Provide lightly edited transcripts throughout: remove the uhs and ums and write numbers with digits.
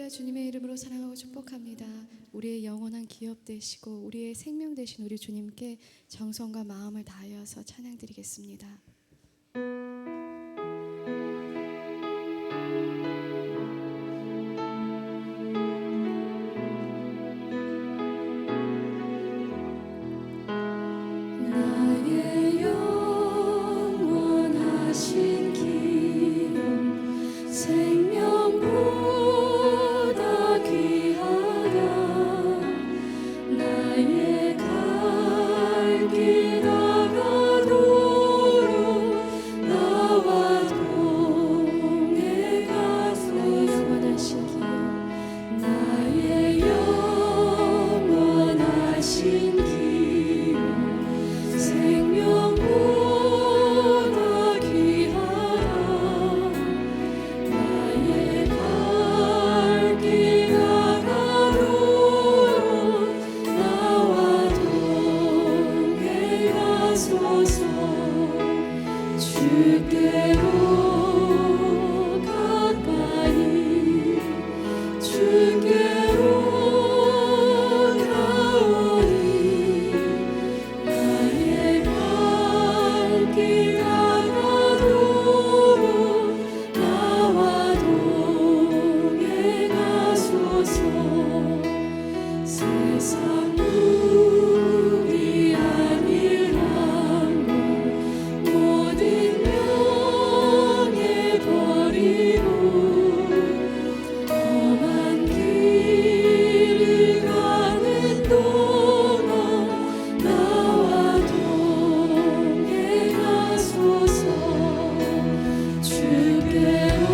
주님의 이름으로 사랑하고 축복합니다. 우리의 영원한 기업 되시고 우리의 생명 되신 우리 주님께 정성과 마음을 다하여서 찬양드리겠습니다. 나의 영원하신 기름 생명보다 귀하다. 나의 갈 길 다가도록 나와 동행 가소서. 나의 영원하신 기름 생명보다 귀하다. 나의 갈 길 다가도록 나와 동행 가소서. 주께로 가까이 주께로 가오니 나의 갈 길 다가도록 나와 동행 가소서. 세상 무기한 일한 것 모든 명예 버리고 험한 길을 가는 동안 나와 동행 가소서. 주께로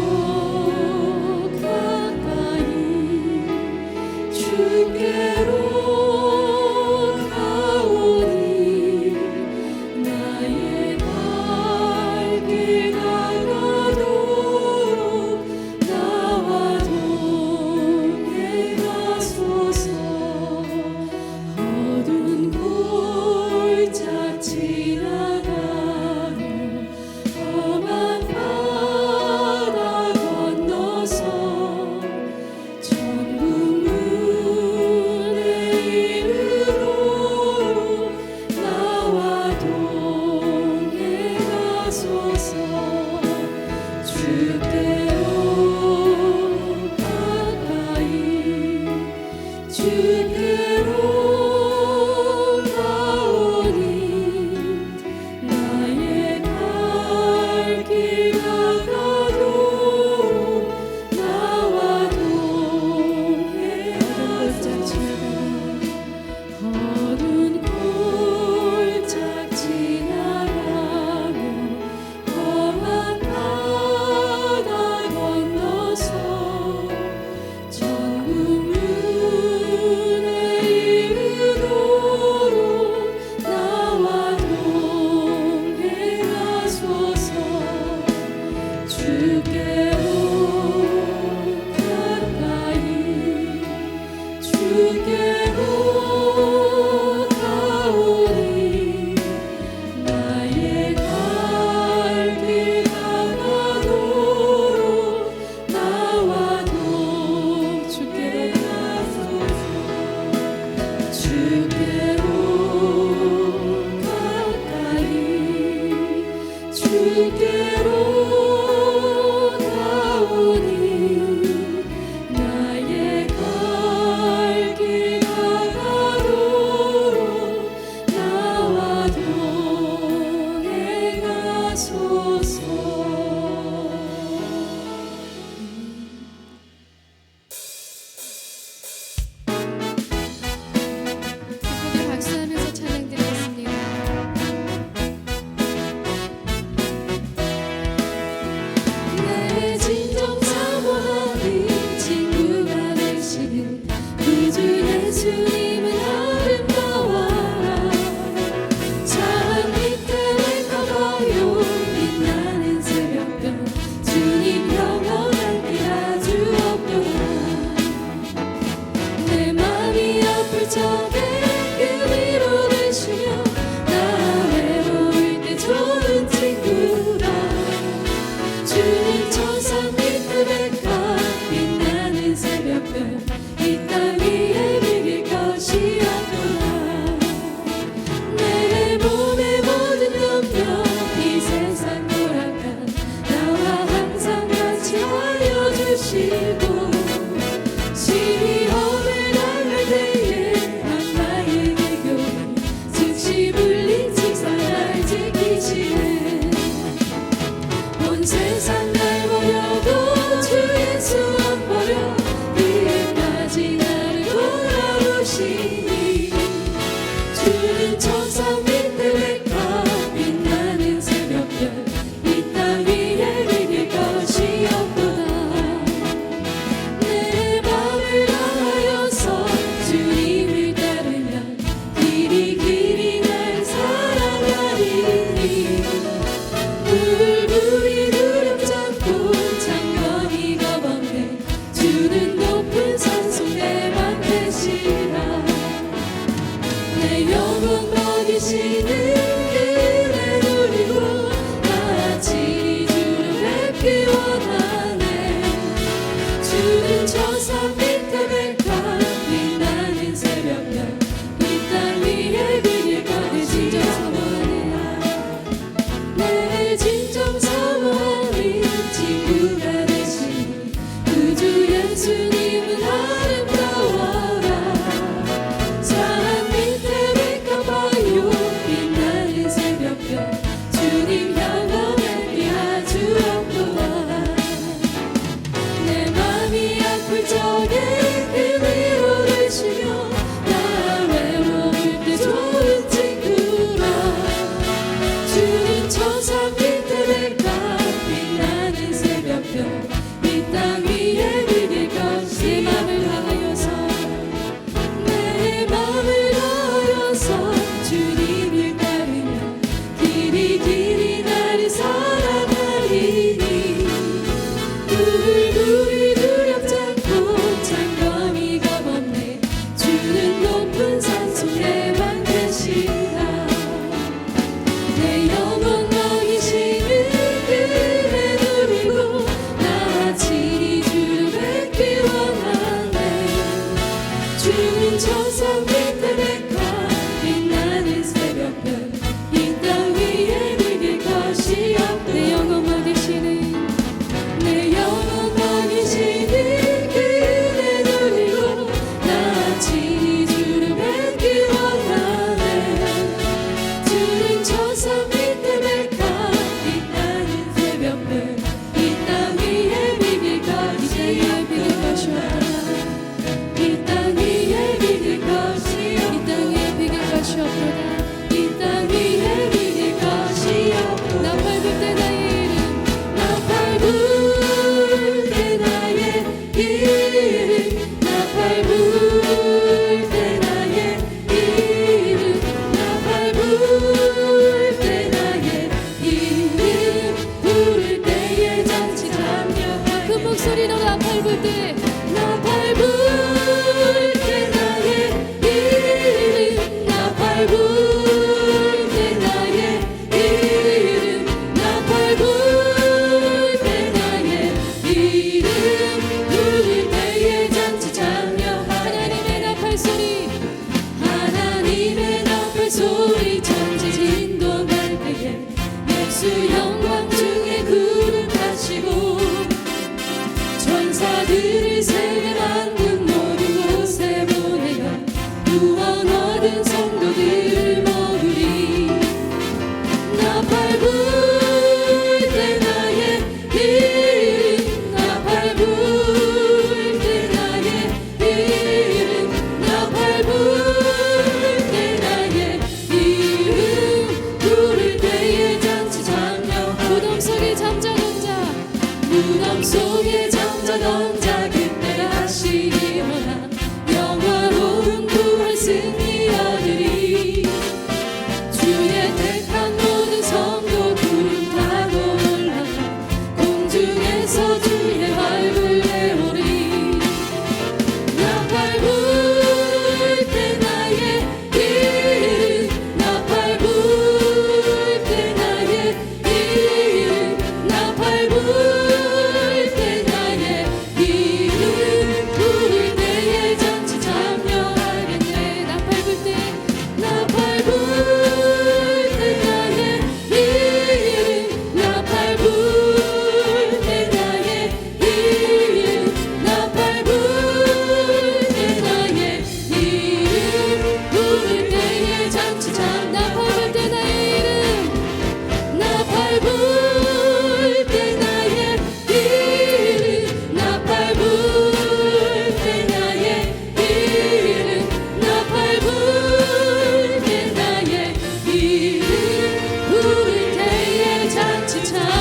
가까이 주께로 가오니 나의 갈 길 다가도록 나와 동행 가소서. 어두운 골짜 지나가며 험한 바다 건너서 천국 문에 이르도록 나와 동행 가소서. 주께로 가까이 주께로 가오니 나의 갈 길 다가도록 나와 동행 가소서. 어두운 골짜 지나가며 험한 바다 건너서 천국 문에 이르도록 나와 동행 가소서. 주께로 가까이 주께로 가오니 나의 갈 길 다가도록 나와 주께로 가소서. 주께로 가까이 주께로 가오니 나의 갈 길 다가도록 나와 동행 가소서. 기쁘게 박수하면서 찬양드리겠습니다. 나의 진정 사모하는 친구가 되시는 구주 예수님은 아름다워라. 참 밑에 가봐요 빛나는 새벽별 주님 영원한 길 아주 없도다. 내 맘이 아플 적에 그 위로 되시며 나 외로울 때 좋은 친구라. 주님 천사 밑에 백합 빛나는 새벽 산 밑에 백합 빛나는 새벽별 이 땅 위에 비길 거리 진정 사모하는 내 진정 사모하는 친구가 되신 구주 예수님은 아름다워라 산 밑에 백합 봐요 빛나는 새벽별 주님 향하면 아주 없도다 내 맘이 아플 적에 그 위로를 주며 나 외로울 때 좋은 친구라 주는 천사 밑에 백합 빛나는 새벽별 이 땅 위에 비길 것이 내 맘을 다하여서 주님을 따르며 길이 길이 나를 살아가리니 불불이 두렵지 않고 장검이 겁없네 주는 높은 산속에만 계시다 내 영혼 먹이시는 그를 누리고 나 친히 주를 뵙기 원하네 주는 천사 밑에 백합 빛나는 새벽별 이 땅 위에 비길 것이 없고 내 영혼 먹이시는 그대 누리고 나 친히 주를 뵙기 원하네 주는 천사 밑에 백합 빛나는 새벽별 이 땅 위에 비길 것이 이 땅 위에 비길 것이 이 땅 위에 비길 것이 없도다 이 땅 위에 비길 것이 없도다 나 밟을 때 나의 이름 나 밟을 때 나의 이름 나 밟을 때 나의 이름 나 밟을 때 나의 이름 부를 때에 잔치 참여하게 그 목소리로 나 밟을 때 나 밟을 때 나의 이름 나 밟을 때 나의 이름 나 밟을 때 나의 이름 부를 때에 잔치 참여하네 하나님의 나팔 소리 하나님의 나팔 소리 천지 진동할 때에 예수 영광 중에 구름 타시고 천사들을 세계 만든 모든 곳에 보내어 구원 얻은 성도들을 모으리 나 밟을 때 나의 이름 나 밟을 때 나의 이름 나 밟을 때 나의 이름 부를 때에 잔치 참여하리 무덤 속에 잠자던 자 무덤 속에 잠자던 자 그때를 하시기 원하 영화로운 부활 승리 얻으리 주의 택한 모든 성도 구름 타고 올라가 공중에서 주의 얼굴 내오리 나 밟을 때 나의 이름 나 밟을 때 나의 이름 나 밟을 때 나의 이름 부를 때에 잔치 참여하겠네 나 밟을 때 나 밟을 때 나의 이름 나 밟을 때 나의 이름 나 밟을 때 나의 이름 부를 때에 잔치 나 밟을 때 나의 이름 나 밟을 때 나의 이름 나 밟을 때 나의 이름 나 밟을 때 나의 이름 부를 때에 잔치 참여하겠네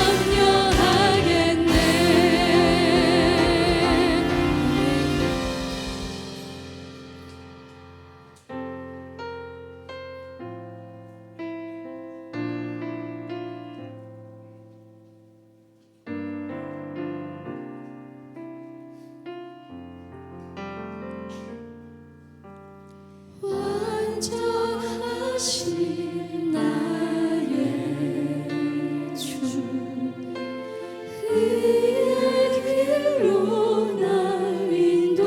완전하신 나의 주 의의 길로 날 인도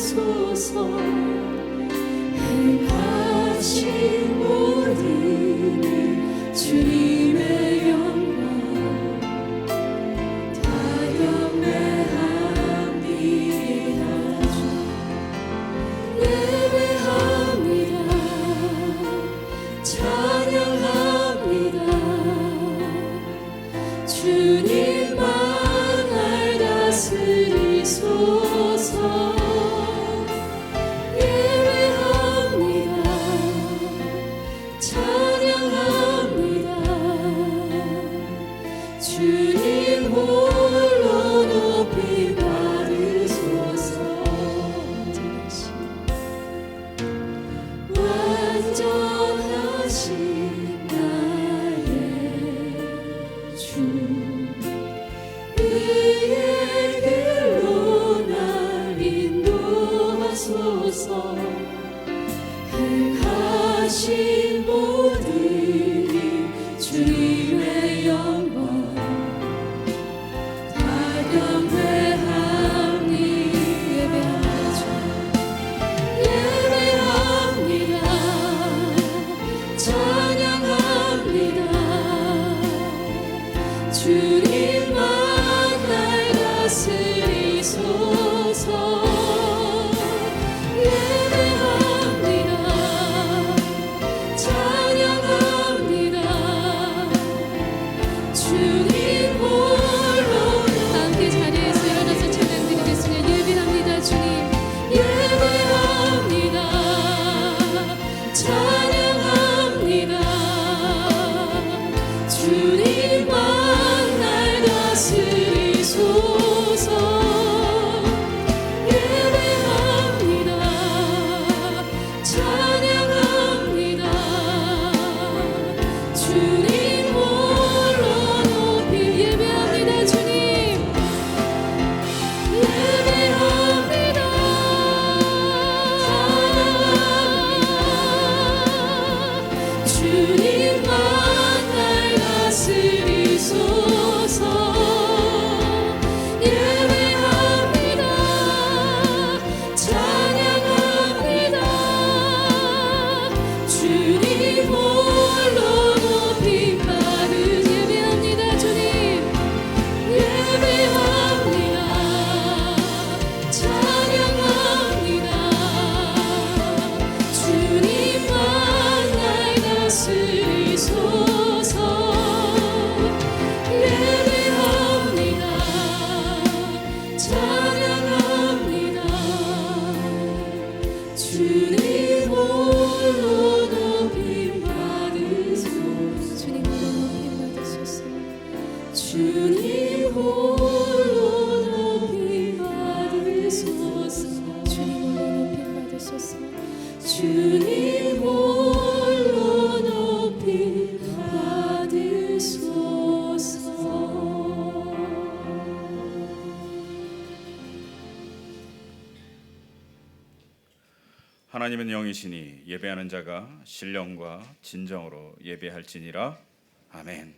하소서. 행하신 모든 일 주님의 영광 다 경배합니다. 예배합니다. 찬양합니다. 주님만 날 다스리소서. 예배합니다. 찬양합니다. 주님 홀로 높이 받으소서. 완전하신 나의 주 의의 길로 날 인도하소서. 행하신 모든 일 주님의 영광 다 경배하니. 예배합니다. 찬양합니다. 주님만 날 다스리소서. 예배합니다. 찬양합니다. 주님 홀로. 함께 자리에서 일어나서 찬양드리겠습니다. 예배합니다. 주님 예배합니다. 찬양합니다. 주님만 날 다스리소서. 예배합니다. 찬양합니다. 주님 홀로 높이. 예배합니다. 주님 예배합니다. 주님만 날 다스리소서. 예배합니다. 찬양합니다. 주님 홀로 높이 받으. 예배합니다. 주님 예배합니다. 찬양합니다. 주님만 날 다스리소서. 예배합니다. 찬양합니다. 주님 홀로 높임 받으소서. 주님 홀로 높임 받으소서. 주님 홀로 높임 받으소서. 주님 홀로 높임 받으소서. 주님 홀로 높임 받으소서. 하나님은 영이시니 예배하는 자가 신령과 진정으로 예배할지니라. 아멘.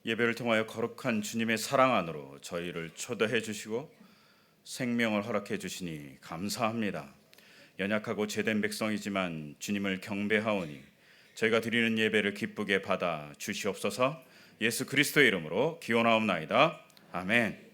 예배를 통하여 거룩한 주님의 사랑 안으로 저희를 초대해 주시고 생명을 허락해 주시니 감사합니다. 연약하고 제된 백성이지만 주님을 경배하오니 저희가 드리는 예배를 기쁘게 받아 주시옵소서. 예수 그리스도의 이름으로 기원하옵나이다. 아멘.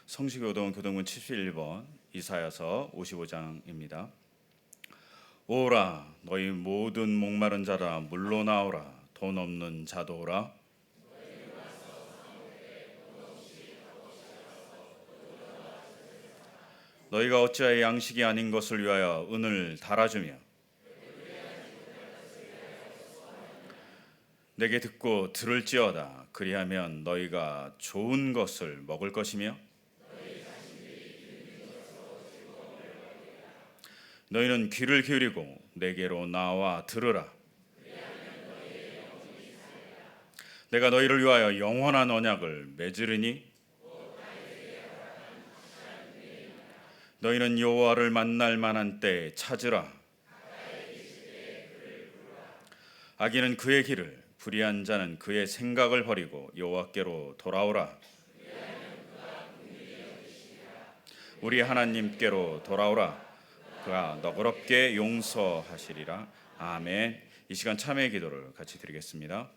성시교동 교동문 71번 이사야서 55장입니다. 오라 너희 모든 목마른 자라 물러나오라 돈 없는 자도 오라. 너희가 어찌하여 양식이 아닌 것을 위하여 은을 달아주며 내게 듣고 들을지어다. 그리하면 너희가 좋은 것을 먹을 것이며 너희는 귀를 기울이고 내게로 나와 들으라. 내가 너희를 위하여 영원한 언약을 맺으리니 너희는 여호와를 만날 만한 때에 찾으라. 악인은 그의 길을 불의한 자는 그의 생각을 버리고 여호와께로 돌아오라. 우리 하나님께로 돌아오라. 그가 너그럽게 용서하시리라. 아멘. 이 시간 참회의 기도를 같이 드리겠습니다.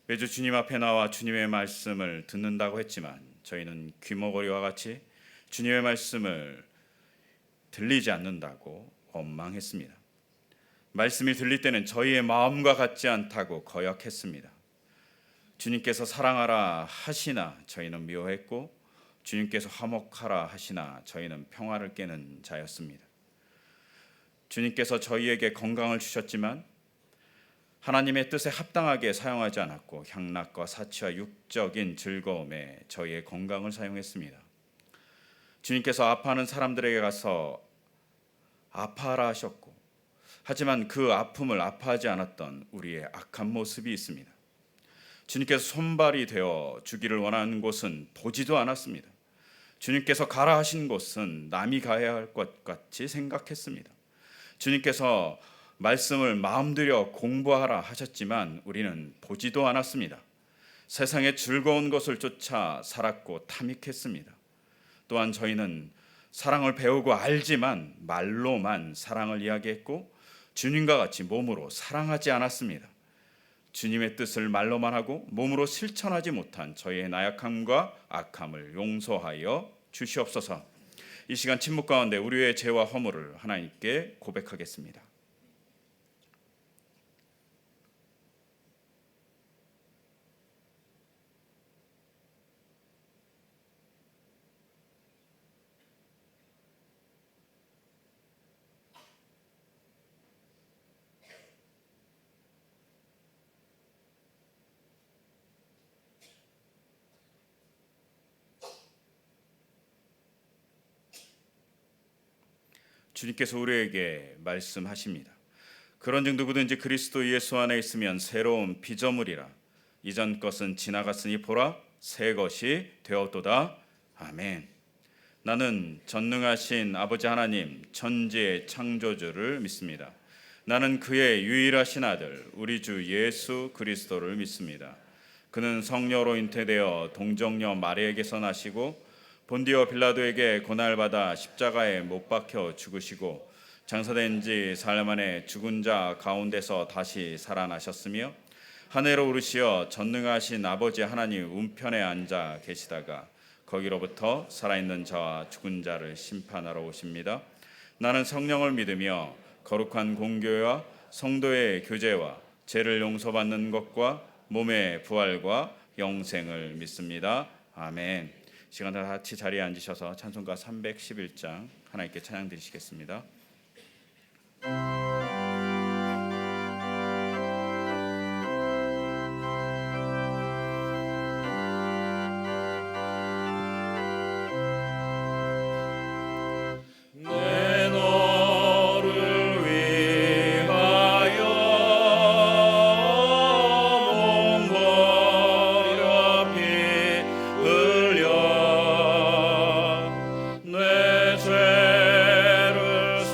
매주 주님 앞에 나와 주님의 말씀을 듣는다고 했지만 저희는 귀머거리와 같이 주님의 말씀을 들리지 않는다고 원망했습니다. 말씀이 들릴 때는 저희의 마음과 같지 않다고 거역했습니다. 주님께서 사랑하라 하시나 저희는 미워했고 주님께서 화목하라 하시나 저희는 평화를 깨는 자였습니다. 주님께서 저희에게 건강을 주셨지만 하나님의 뜻에 합당하게 사용하지 않았고 향락과 사치와 육적인 즐거움에 저희의 건강을 사용했습니다. 주님께서 아파하는 사람들에게 가서 아파하라 하셨고 하지만 그 아픔을 아파하지 않았던 우리의 악한 모습이 있습니다. 주님께서 손발이 되어 주기를 원하는 곳은 보지도 않았습니다. 주님께서 가라 하신 곳은 남이 가야 할 것 같이 생각했습니다. 주님께서 말씀을 마음 들여 공부하라 하셨지만 우리는 보지도 않았습니다. 세상의 즐거운 것을 쫓아 살았고 탐닉했습니다. 또한 저희는 사랑을 배우고 알지만 말로만 사랑을 이야기했고 주님과 같이 몸으로 사랑하지 않았습니다. 주님의 뜻을 말로만 하고 몸으로 실천하지 못한 저희의 나약함과 악함을 용서하여 주시옵소서. 이 시간 침묵 가운데 우리의 죄와 허물을 하나님께 고백하겠습니다. 주님께서 우리에게 말씀하십니다. 그런즉 누구든지 그리스도 예수 안에 있으면 새로운 피조물이라. 이전 것은 지나갔으니 보라 새 것이 되었도다. 아멘. 나는 전능하신 아버지 하나님 천지의 창조주를 믿습니다. 나는 그의 유일하신 아들 우리 주 예수 그리스도를 믿습니다. 그는 성령으로 잉태되어 동정녀 마리아에게서 나시고 본디오 빌라도에게 고난받아 십자가에 못 박혀 죽으시고 장사된 지 사흘 만에 죽은 자 가운데서 다시 살아나셨으며 하늘로 오르시어 전능하신 아버지 하나님 우편에 앉아 계시다가 거기로부터 살아있는 자와 죽은 자를 심판하러 오십니다. 나는 성령을 믿으며 거룩한 공교회와 성도의 교제와 죄를 용서받는 것과 몸의 부활과 영생을 믿습니다. 아멘. 시간 다 같이 자리에 앉으셔서 찬송가 311장 하나님께 찬양 드리시겠습니다. 내 죄를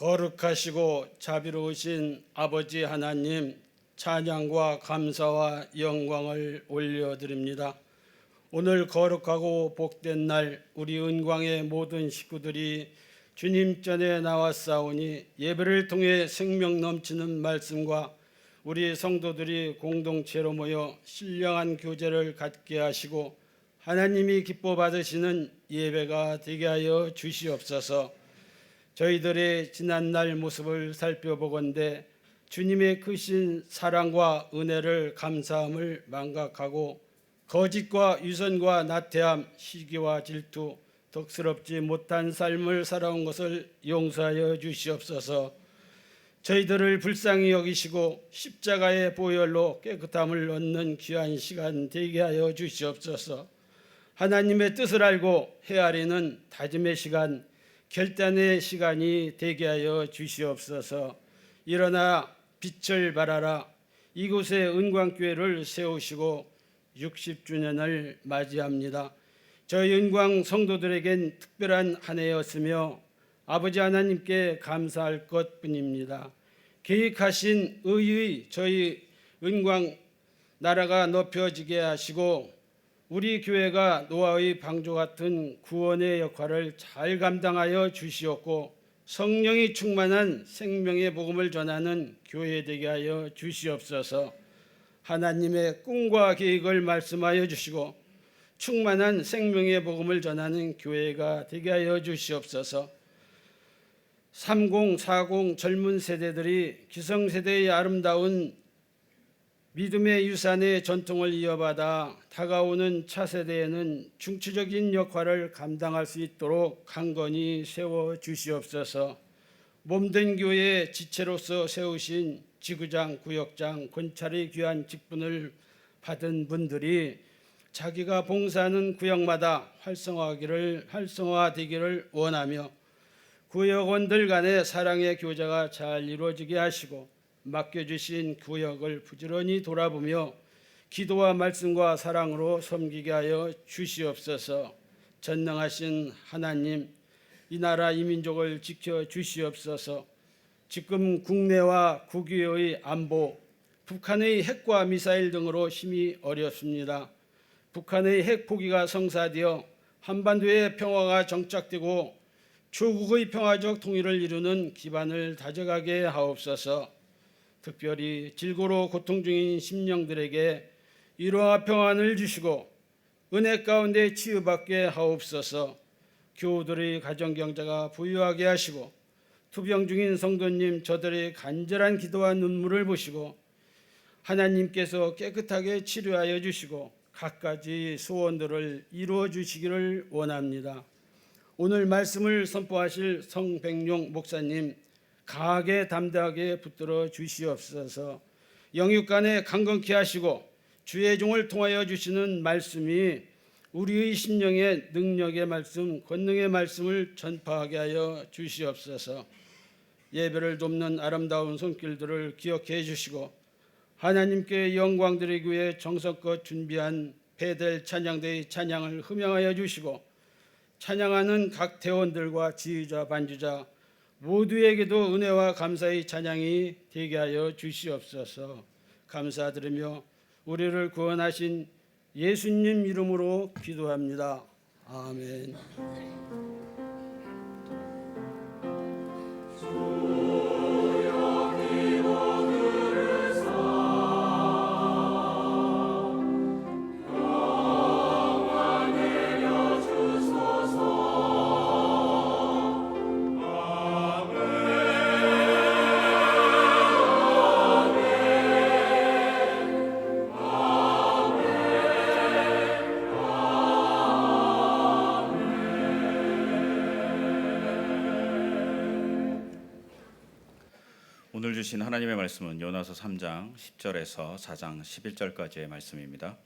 거룩하시고 자비로우신 아버지 하나님, 찬양과 감사와 영광을 올려드립니다. 오늘 거룩하고 복된 날 우리 은광의 모든 식구들이 주님 전에 나왔사오니 예배를 통해 생명 넘치는 말씀과 우리 성도들이 공동체로 모여 신령한 교제를 갖게 하시고 하나님이 기뻐 받으시는 예배가 되게 하여 주시옵소서. 저희들의 지난날 모습을 살펴보건대 주님의 크신 사랑과 은혜를 감사함을 망각하고 거짓과 위선과 나태함, 시기와 질투, 덕스럽지 못한 삶을 살아온 것을 용서하여 주시옵소서. 저희들을 불쌍히 여기시고 십자가의 보혈로 깨끗함을 얻는 귀한 시간 되게 하여 주시옵소서. 하나님의 뜻을 알고 헤아리는 다짐의 시간, 결단의 시간이 되게 하여 주시옵소서. 일어나 빛을 발하라. 이곳에 은광교회를 세우시고 60주년을 맞이합니다. 저희 은광 성도들에겐 특별한 한 해였으며 아버지 하나님께 감사할 것뿐입니다. 계획하신 의의 저희 은광 나라가 높여지게 하시고 우리 교회가 노아의 방주 같은 구원의 역할을 잘 감당하여 주시옵고 성령이 충만한 생명의 복음을 전하는 교회 되게 하여 주시옵소서. 하나님의 꿈과 계획을 말씀하여 주시고 충만한 생명의 복음을 전하는 교회가 되게 하여 주시옵소서. 30, 40 젊은 세대들이 기성세대의 아름다운 믿음의 유산의 전통을 이어받아 다가오는 차세대에는 중추적인 역할을 감당할 수 있도록 강건히 세워주시옵소서. 몸된 교회의 지체로서 세우신 지구장, 구역장, 권찰의 귀한 직분을 받은 분들이 자기가 봉사하는 구역마다 활성화되기를 원하며 구역원들 간의 사랑의 교제가 잘 이루어지게 하시고 맡겨주신 구역을 부지런히 돌아보며 기도와 말씀과 사랑으로 섬기게 하여 주시옵소서. 전능하신 하나님, 이 나라 이 민족을 지켜 주시옵소서. 지금 국내와 국외의 안보, 북한의 핵과 미사일 등으로 힘이 어렵습니다. 북한의 핵 포기가 성사되어 한반도의 평화가 정착되고 조국의 평화적 통일을 이루는 기반을 다져가게 하옵소서. 특별히 질고로 고통 중인 심령들에게 위로와 평안을 주시고 은혜 가운데 치유받게 하옵소서. 교우들의 가정경제가 부유하게 하시고 투병 중인 성도님 저들의 간절한 기도와 눈물을 보시고 하나님께서 깨끗하게 치료하여 주시고 갖가지 소원들을 이루어 주시기를 원합니다. 오늘 말씀을 선포하실 성백룡 목사님 강하게 담대하게 붙들어 주시옵소서. 영육간에 강건케 하시고 주의 종을 통하여 주시는 말씀이 우리의 심령에 능력의 말씀, 권능의 말씀을 전파하게 하여 주시옵소서. 예배를 돕는 아름다운 손길들을 기억해 주시고 하나님께 영광 드리기 위해 정성껏 준비한 베델 찬양대의 찬양을 흠양하여 주시고 찬양하는 각 대원들과 지휘자, 반주자 모두에게도 은혜와 감사의 찬양이 되게 하여 주시옵소서. 감사드리며 우리를 구원하신 예수님 이름으로 기도합니다. 아멘. 오늘 주신 하나님의 말씀은 요나서 3장 10절에서 4장 11절까지의 말씀입니다.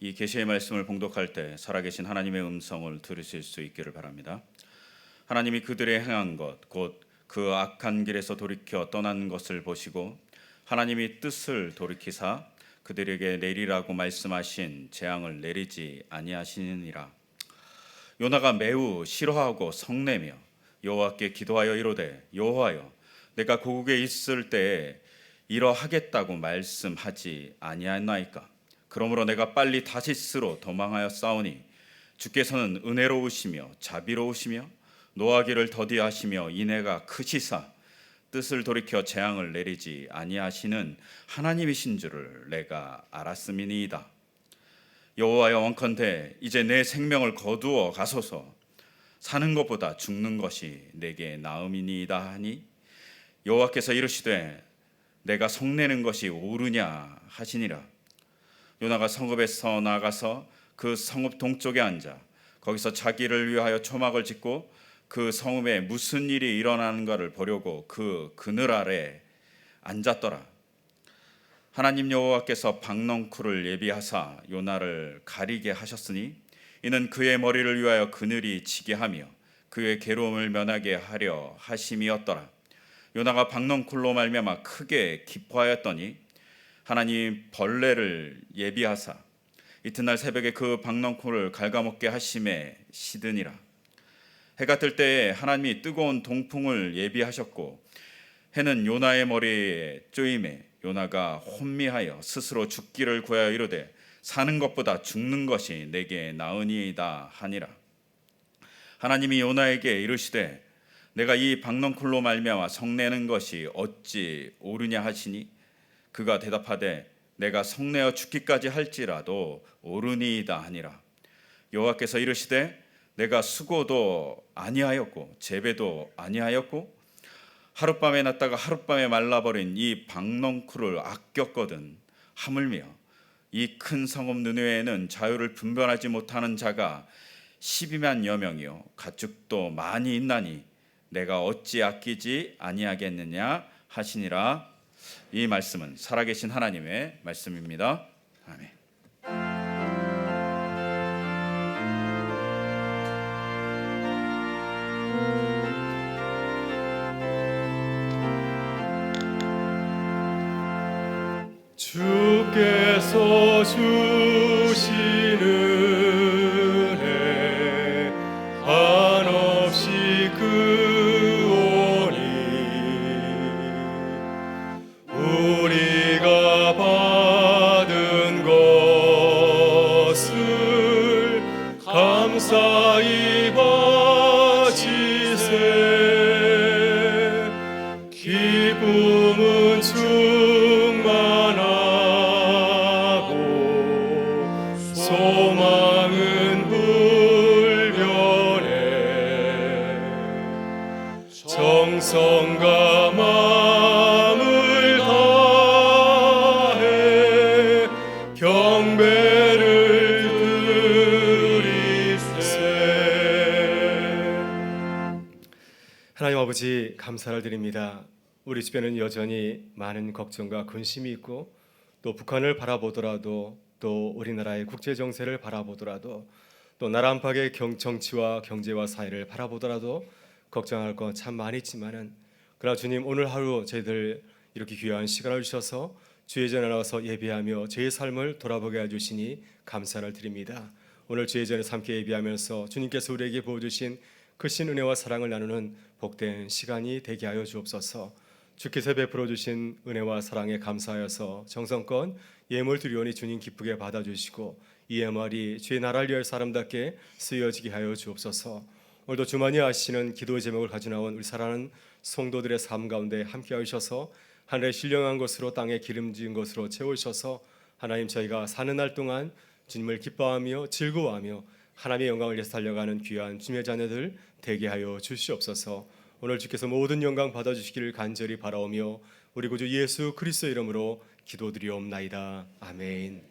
이 계시의 말씀을 봉독할 때 살아계신 하나님의 음성을 들으실 수 있기를 바랍니다. 하나님이 그들의 행한 것, 곧 그 악한 길에서 돌이켜 떠난 것을 보시고 하나님이 뜻을 돌이키사 그들에게 내리라고 말씀하신 재앙을 내리지 아니하시느니라. 요나가 매우 싫어하고 성내며 여호와께 기도하여 이르되 여호와여 내가 고국에 있을 때에 이러하겠다고 말씀하지 아니하나이까. 그러므로 내가 빨리 다시스로 도망하여 싸우니 주께서는 은혜로우시며 자비로우시며 노하기를 더디하시며 인애가 크시사 뜻을 돌이켜 재앙을 내리지 아니하시는 하나님이신 줄을 내가 알았음이니이다. 여호와여 원컨대 이제 내 생명을 거두어 가소서. 사는 것보다 죽는 것이 내게 나음이니이다 하니 여호와께서 이르시되 내가 성내는 것이 옳으냐 하시니라. 요나가 성읍에서 나가서 그 성읍 동쪽에 앉아 거기서 자기를 위하여 초막을 짓고 그 성읍에 무슨 일이 일어나는가를 보려고 그 그늘 아래 앉았더라. 하나님 여호와께서 박넝쿨을 예비하사 요나를 가리게 하셨으니 이는 그의 머리를 위하여 그늘이 지게 하며 그의 괴로움을 면하게 하려 하심이었더라. 요나가 박넝쿨로 말미암아 크게 기뻐하였더니 하나님 벌레를 예비하사 이튿날 새벽에 그 박넝쿨을 갉아먹게 하심에 시드니라. 해가 뜰 때에 하나님이 뜨거운 동풍을 예비하셨고 해는 요나의 머리에 쪼임에 요나가 혼미하여 스스로 죽기를 구하여 이르되 사는 것보다 죽는 것이 내게 나으니이다 하니라. 하나님이 요나에게 이르시되 내가 이 박넝쿨로 말미암아 성내는 것이 어찌 옳으냐 하시니 그가 대답하되 내가 성내어 죽기까지 할지라도 옳으니이다 하니라. 여호와께서 이르시되 내가 수고도 아니하였고 재배도 아니하였고 하룻밤에 났다가 하룻밤에 말라버린 이 박넝쿨을 아꼈거든. 하물며 이 큰 성읍 느느웨에는 자유를 분별하지 못하는 자가 12만여 명이요 가축도 많이 있나니 내가 어찌 아끼지 아니하겠느냐 하시니라. 이 말씀은 살아계신 하나님의 말씀입니다. 아멘. 주께서 주시는 은혜 한없이 크오니 우리가 받은 것을 감사히 바치세. 기쁨은 충만하고 소망은 불변해. 정성과 마음을 다해 경배를 드리세. 하나님 아버지 감사를 드립니다. 우리 주변에는 여전히 많은 걱정과 근심이 있고 또 북한을 바라보더라도 또 우리나라의 국제 정세를 바라보더라도 또 나라 안팎의 정치와 경제와 사회를 바라보더라도 걱정할 건 참 많이 있지만은 그러나 주님 오늘 하루 저희들 이렇게 귀한 시간을 주셔서 주의 전에 나와서 예배하며 저의 삶을 돌아보게 해주시니 감사를 드립니다. 오늘 주의 전에 함께 예배하면서 주님께서 우리에게 부어주신 크신 은혜와 사랑을 나누는 복된 시간이 되게 하여 주옵소서. 주께서 베풀어 주신 은혜와 사랑에 감사하여서 정성껏 예물 드리오니 주님 기쁘게 받아주시고 이 예물이 주의 나라를 위하여 사람답게 쓰여지게 하여 주옵소서. 오늘도 주만이 아시는 기도의 제목을 가지고 나온 우리 사랑하는 성도들의 삶 가운데 함께 하셔서 하늘에 신령한 것으로 땅에 기름진 것으로 채우셔서 하나님 저희가 사는 날 동안 주님을 기뻐하며 즐거워하며 하나님의 영광을 위해서 달려가는 귀한 주님의 자녀들 되게 하여 주시옵소서. 오늘 주께서 모든 영광 받아주시기를 간절히 바라오며 우리 구주 예수 그리스도의 이름으로 기도드리옵나이다. 아멘.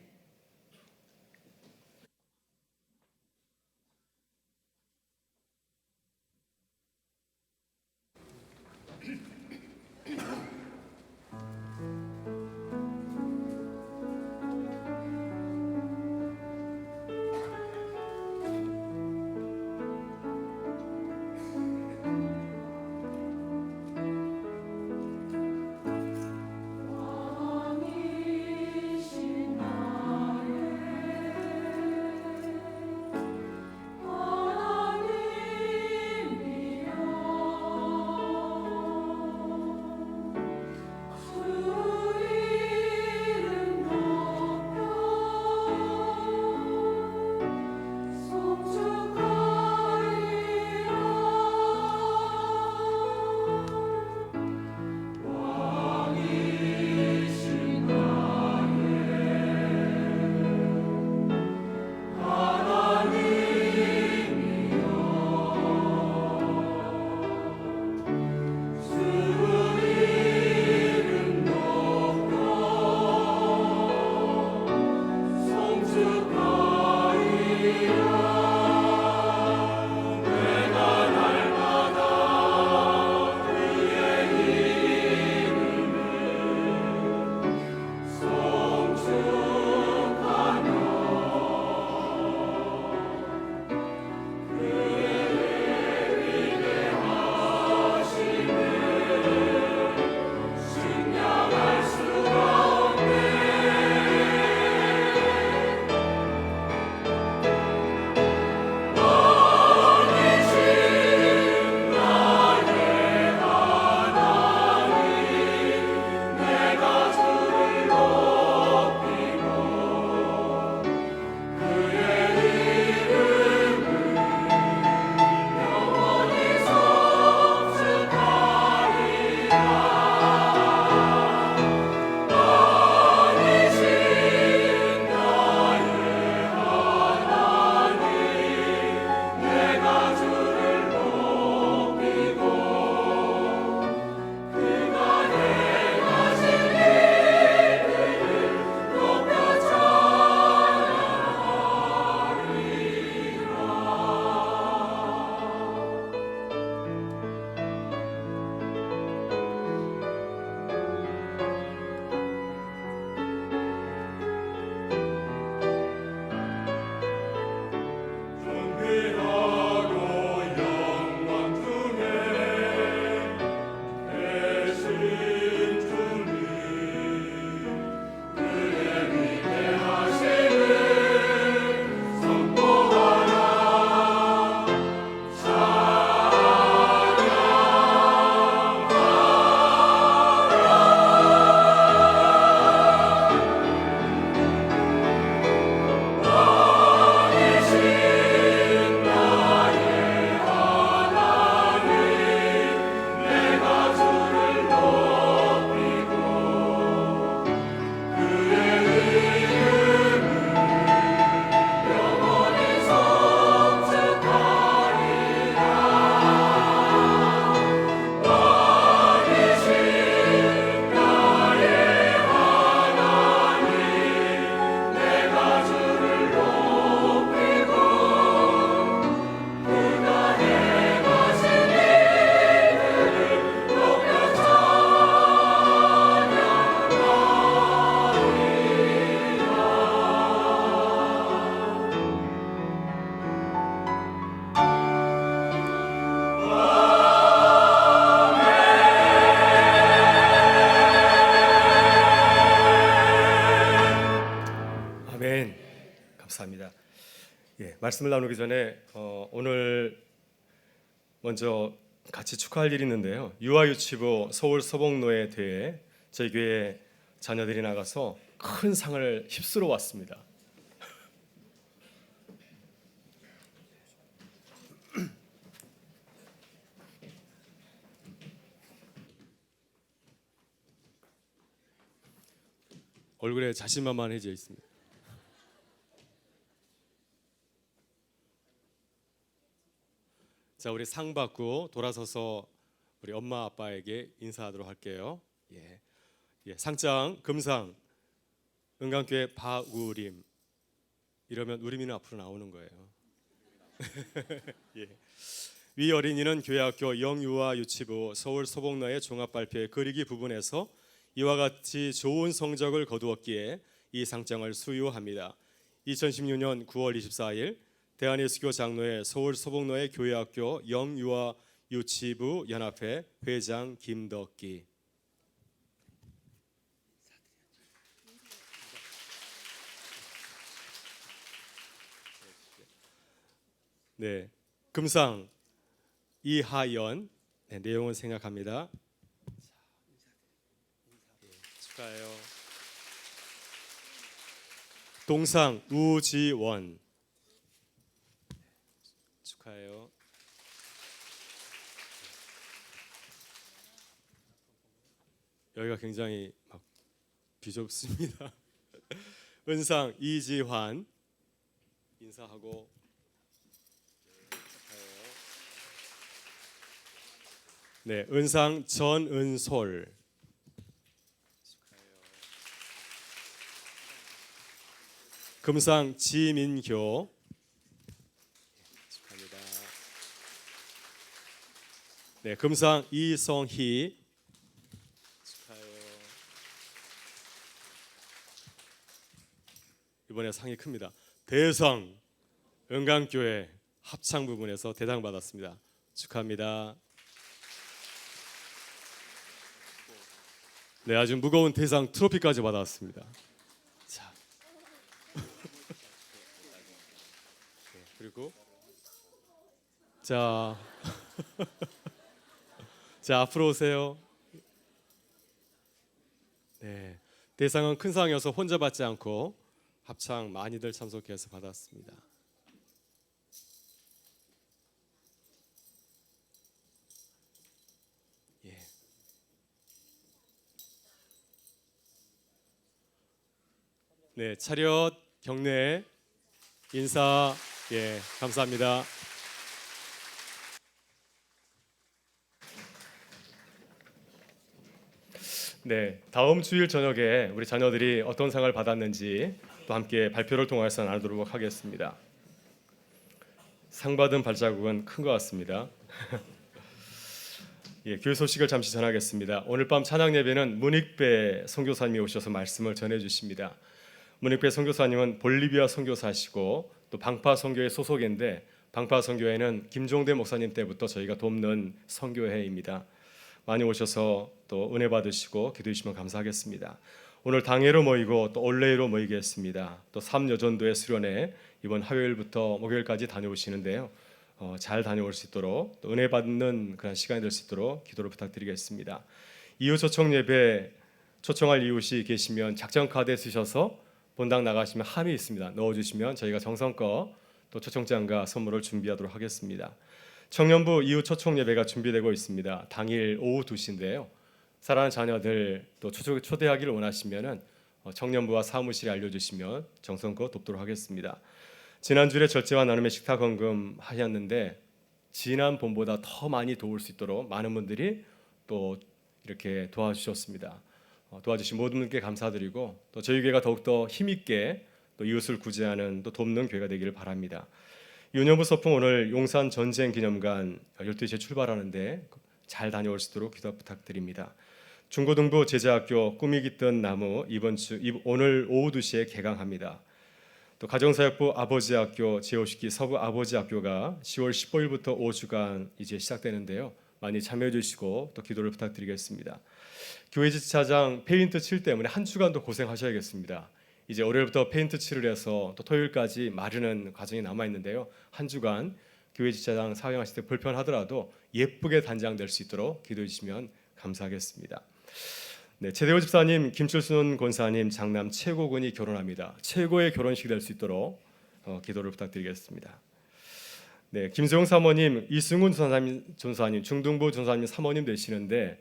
왕이신 감사합니다. 예, 말씀을 나누기 전에 오늘 먼저 같이 축하할 일이 있는데요. 유아유치부 서울 서복로에 대해 저희 교회 자녀들이 나가서 큰 상을 휩쓸어 왔습니다. 얼굴에 자신만만해져 있습니다. 자, 우리 상 받고 돌아서서 우리 엄마 아빠에게 인사하도록 할게요. 예, 상장 금상 은강교회 박우림 이러면 우림이는 앞으로 나오는 거예요. 예. 위 어린이는 교회학교 영유아 유치부 서울 서복로의 종합발표회 그리기 부분에서 이와 같이 좋은 성적을 거두었기에 이 상장을 수유합니다. 2016년 9월 24일 대한예수교 장로회 서울 서복로의 교회학교 영유아 유치부 연합회 회장 김덕기. 네, 금상 이하연. 네, 내용은 생각합니다. 축하해요. 동상 우지원. 축하해요. 여기가 굉장히 막 비좁습니다. 은상 이지환 인사하고. 축하해요. 네, 은상 전은솔. 금상 지민교. 축하합니다. 네, 금상 이성희. 축하해요. 이번에 상이 큽니다. 대상 은강교회 합창 부분에서 대상 받았습니다. 축하합니다. 네, 아주 무거운 대상 트로피까지 받았습니다. 자. 그리고 자, 자 앞으로 오세요. 네, 대상은 큰 상이어서 혼자 받지 않고 합창 많이들 참석해서 받았습니다. 예. 네, 차렷 경례 인사. 예, 감사합니다. 네, 다음 주일 저녁에 우리 자녀들이 어떤 상을 받았는지 또 함께 발표를 통해서 나누도록 하겠습니다. 상 받은 발자국은 큰 것 같습니다. 예, 교회 소식을 잠시 전하겠습니다. 오늘 밤 찬양 예배는 문익배 선교사님이 오셔서 말씀을 전해 주십니다. 문익배 선교사님은 볼리비아 선교사시고 또 방파 선교회 소속인데 방파 선교회는 김종대 목사님 때부터 저희가 돕는 선교회입니다. 많이 오셔서 또 은혜 받으시고 기도해 주시면 감사하겠습니다. 오늘 당회로 모이고 또 온라인으로 모이겠습니다. 또 3여전도의 수련회 이번 화요일부터 목요일까지 다녀오시는데요. 잘 다녀올 수 있도록 또 은혜 받는 그런 시간이 될 수 있도록 기도를 부탁드리겠습니다. 이웃 초청 예배 초청할 이웃이 계시면 작전 카드에 쓰셔서 본당 나가시면 함이 있습니다. 넣어주시면 저희가 정성껏 또 초청장과 선물을 준비하도록 하겠습니다. 청년부 이후 초청 예배가 준비되고 있습니다. 당일 오후 2시인데요. 사랑하는 자녀들 또 초대하기를 원하시면은 청년부와 사무실에 알려주시면 정성껏 돕도록 하겠습니다. 지난주에 절제와 나눔의 식탁 헌금 하셨는데 지난 봄보다 더 많이 도울 수 있도록 많은 분들이 또 이렇게 도와주셨습니다. 도와주신 모든 분께 감사드리고 또 저희 교회가 더욱더 힘있게 또 이웃을 구제하는 또 돕는 교회가 되기를 바랍니다. 유년부 서풍 오늘 용산 전쟁 기념관 12시에 출발하는데 잘 다녀올 수 있도록 기도 부탁드립니다. 중고등부 제자학교 꿈이 깃든 나무 오늘 오후 2시에 개강합니다. 또 가정사역부 아버지학교 제50기 서부 아버지학교가 10월 15일부터 5주간 이제 시작되는데요. 많이 참여해 주시고 또 기도를 부탁드리겠습니다. 교회 지차장 페인트 칠 때문에 한 주간도 고생하셔야겠습니다. 이제 월요일부터 페인트 칠을 해서 또 토요일까지 마르는 과정이 남아 있는데요. 한 주간 교회 지체장 사역하실 때 불편하더라도 예쁘게 단장될 수 있도록 기도해 주시면 감사하겠습니다. 네, 최대호 집사님, 김철순 권사님 장남 최고군이 결혼합니다. 최고의 결혼식이 될 수 있도록 기도를 부탁드리겠습니다. 네, 김소영 사모님, 이승훈 전사님, 중등부 전사님 사모님 되시는데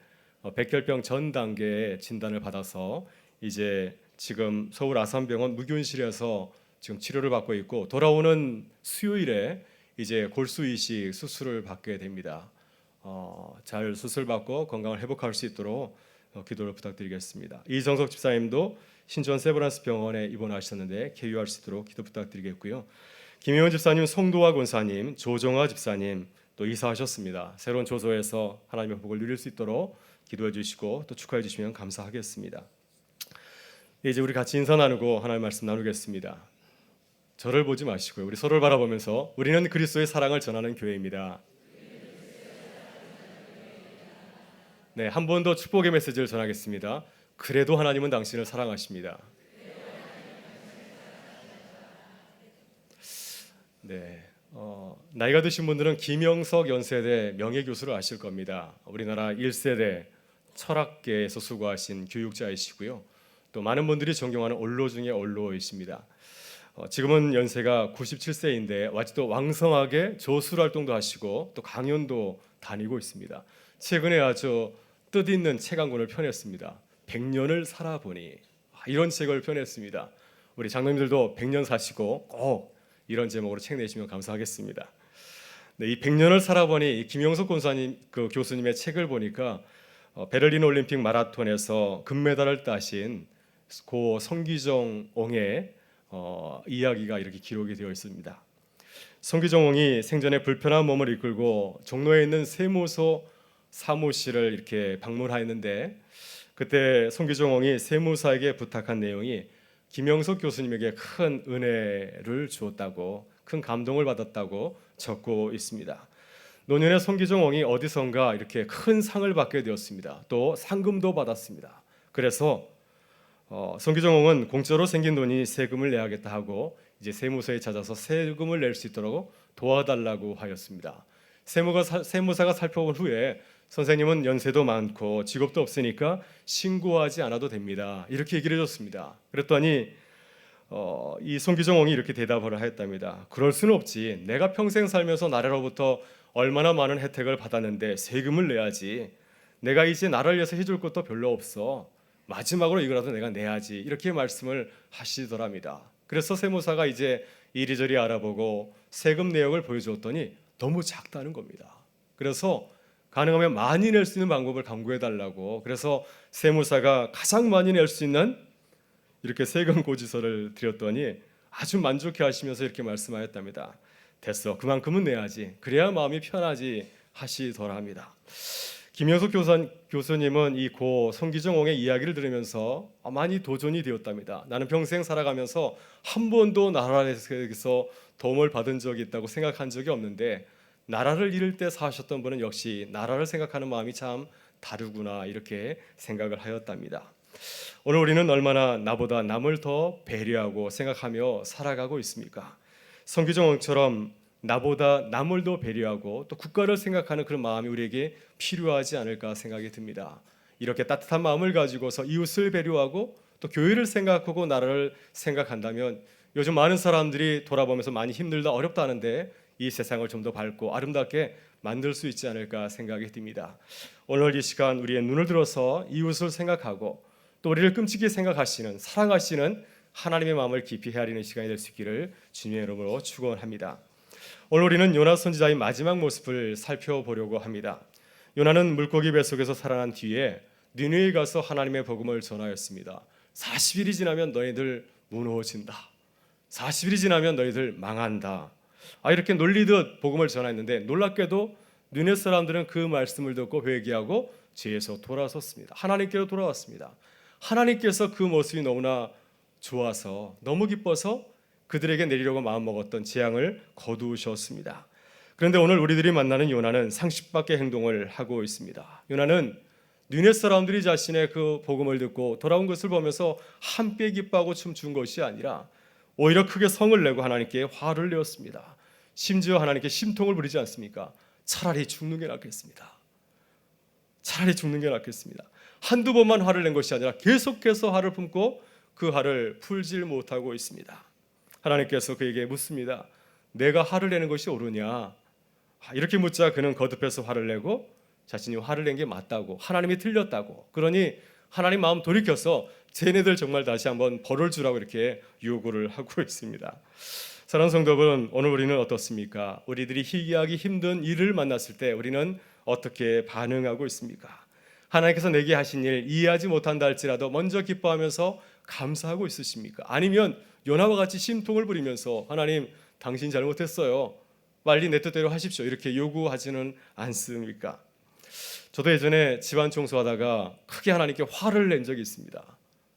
백혈병 전 단계의 진단을 받아서 이제 지금 서울 아산병원 무균실에서 지금 치료를 받고 있고 돌아오는 수요일에 이제 골수 이식 수술을 받게 됩니다. 잘 수술 받고 건강을 회복할 수 있도록 기도를 부탁드리겠습니다. 이정석 집사님도 신촌 세브란스 병원에 입원하셨는데 쾌유할 수 있도록 기도 부탁드리겠고요. 김혜원 집사님, 송도화 권사님, 조정아 집사님 또 이사하셨습니다. 새로운 조소에서 하나님의 복을 누릴 수 있도록 기도해 주시고 또 축하해 주시면 감사하겠습니다. 이제 우리 같이 인사 나누고 하나님의 말씀 나누겠습니다. 저를 보지 마시고요. 우리 서로를 바라보면서 우리는 그리스도의 사랑을 전하는 교회입니다. 네, 한 번 더 축복의 메시지를 전하겠습니다. 그래도 하나님은 당신을 사랑하십니다. 네, 나이가 드신 분들은 김영석 연세대 명예교수를 아실 겁니다. 우리나라 1세대 철학계에서 수고하신 교육자이시고요. 또 많은 분들이 존경하는 언로 중에 언로이십니다. 지금은 연세가 97세인데 아직도 왕성하게 조술 활동도 하시고 또 강연도 다니고 있습니다. 최근에 아주 뜻있는 책 한 권을 펴냈습니다. 100년을 살아보니, 이런 책을 펴냈습니다. 우리 장로님들도 100년 사시고 꼭 이런 제목으로 책 내시면 감사하겠습니다. 네, 이 100년을 살아보니 김영석 권사님 그 교수님의 책을 보니까 베를린 올림픽 마라톤에서 금메달을 따신 고 성기정 옹의 이야기가 이렇게 기록이 되어 있습니다. 성기정 옹이 생전에 불편한 몸을 이끌고 종로에 있는 세무소 사무실을 이렇게 방문하였는데 그때 성기정 옹이 세무사에게 부탁한 내용이 김영석 교수님에게 큰 은혜를 주었다고, 큰 감동을 받았다고 적고 있습니다. 노년에 성기정 옹이 어디선가 이렇게 큰 상을 받게 되었습니다. 또 상금도 받았습니다. 그래서 성기정 옹은 공짜로 생긴 돈이 세금을 내야겠다 하고 이제 세무서에 찾아서 세금을 낼 수 있도록 도와달라고 하였습니다. 세무사가 살펴본 후에 선생님은 연세도 많고 직업도 없으니까 신고하지 않아도 됩니다. 이렇게 얘기를 해줬습니다. 그랬더니 이 성기정 옹이 이렇게 대답을 하였답니다. 그럴 수는 없지. 내가 평생 살면서 나라로부터 얼마나 많은 혜택을 받았는데 세금을 내야지. 내가 이제 나라를 위해서 해줄 것도 별로 없어. 마지막으로 이거라도 내가 내야지. 이렇게 말씀을 하시더랍니다. 그래서 세무사가 이제 이리저리 알아보고 세금 내역을 보여주었더니 너무 작다는 겁니다. 그래서 가능하면 많이 낼 수 있는 방법을 강구해달라고, 그래서 세무사가 가장 많이 낼 수 있는 이렇게 세금 고지서를 드렸더니 아주 만족해 하시면서 이렇게 말씀하였답니다. 됐어, 그만큼은 내야지. 그래야 마음이 편하지 하시더랍니다. 김영석 교수님은 이 고 성기정 옹의 이야기를 들으면서 많이 도전이 되었답니다. 나는 평생 살아가면서 한 번도 나라에서 도움을 받은 적이 있다고 생각한 적이 없는데 나라를 잃을 때 사셨던 분은 역시 나라를 생각하는 마음이 참 다르구나, 이렇게 생각을 하였답니다. 오늘 우리는 얼마나 나보다 남을 더 배려하고 생각하며 살아가고 있습니까? 성기정 옹처럼 나보다 남을 더 배려하고 또 국가를 생각하는 그런 마음이 우리에게 필요하지 않을까 생각이 듭니다. 이렇게 따뜻한 마음을 가지고서 이웃을 배려하고 또 교회를 생각하고 나라를 생각한다면 요즘 많은 사람들이 돌아보면서 많이 힘들다 어렵다 하는데 이 세상을 좀 더 밝고 아름답게 만들 수 있지 않을까 생각이 듭니다. 오늘 이 시간 우리의 눈을 들어서 이웃을 생각하고 또 우리를 끔찍히 생각하시는, 사랑하시는 하나님의 마음을 깊이 헤아리는 시간이 될 수 있기를 주님의 이름으로 축원합니다. 오늘 우리는 요나 선지자의 마지막 모습을 살펴보려고 합니다. 요나는 물고기 뱃속에서 살아난 뒤에 니느웨에 가서 하나님의 복음을 전하였습니다. 40일이 지나면 너희들 무너진다. 40일이 지나면 너희들 망한다. 이렇게 놀리듯 복음을 전했는데 놀랍게도 니느웨 사람들은 그 말씀을 듣고 회개하고 죄에서 돌아섰습니다. 하나님께로 돌아왔습니다. 하나님께서 그 모습이 너무나 좋아서 너무 기뻐서 그들에게 내리려고 마음먹었던 재앙을 거두셨습니다. 그런데 오늘 우리들이 만나는 요나는 상식밖의 행동을 하고 있습니다. 요나는 니네 사람들이 자신의 그 복음을 듣고 돌아온 것을 보면서 함께 기뻐하고 춤춘 것이 아니라 오히려 크게 성을 내고 하나님께 화를 내었습니다. 심지어 하나님께 심통을 부리지 않습니까? 차라리 죽는 게 낫겠습니다. 차라리 죽는 게 낫겠습니다. 한두 번만 화를 낸 것이 아니라 계속해서 화를 품고 그 화를 풀질 못하고 있습니다. 하나님께서 그에게 묻습니다. 내가 화를 내는 것이 옳으냐? 이렇게 묻자 그는 거듭해서 화를 내고 자신이 화를 낸 게 맞다고, 하나님이 틀렸다고, 그러니 하나님 마음 돌이켜서 쟤네들 정말 다시 한번 벌을 주라고 이렇게 요구를 하고 있습니다. 사랑하는 성도분, 오늘 우리는 어떻습니까? 우리들이 희귀하기 힘든 일을 만났을 때 우리는 어떻게 반응하고 있습니까? 하나님께서 내게 하신 일 이해하지 못한다 할지라도 먼저 기뻐하면서 감사하고 있으십니까? 아니면 요나와 같이 심통을 부리면서 하나님 당신 잘못했어요, 빨리 내 뜻대로 하십시오, 이렇게 요구하지는 않습니까? 저도 예전에 집안 청소하다가 크게 하나님께 화를 낸 적이 있습니다.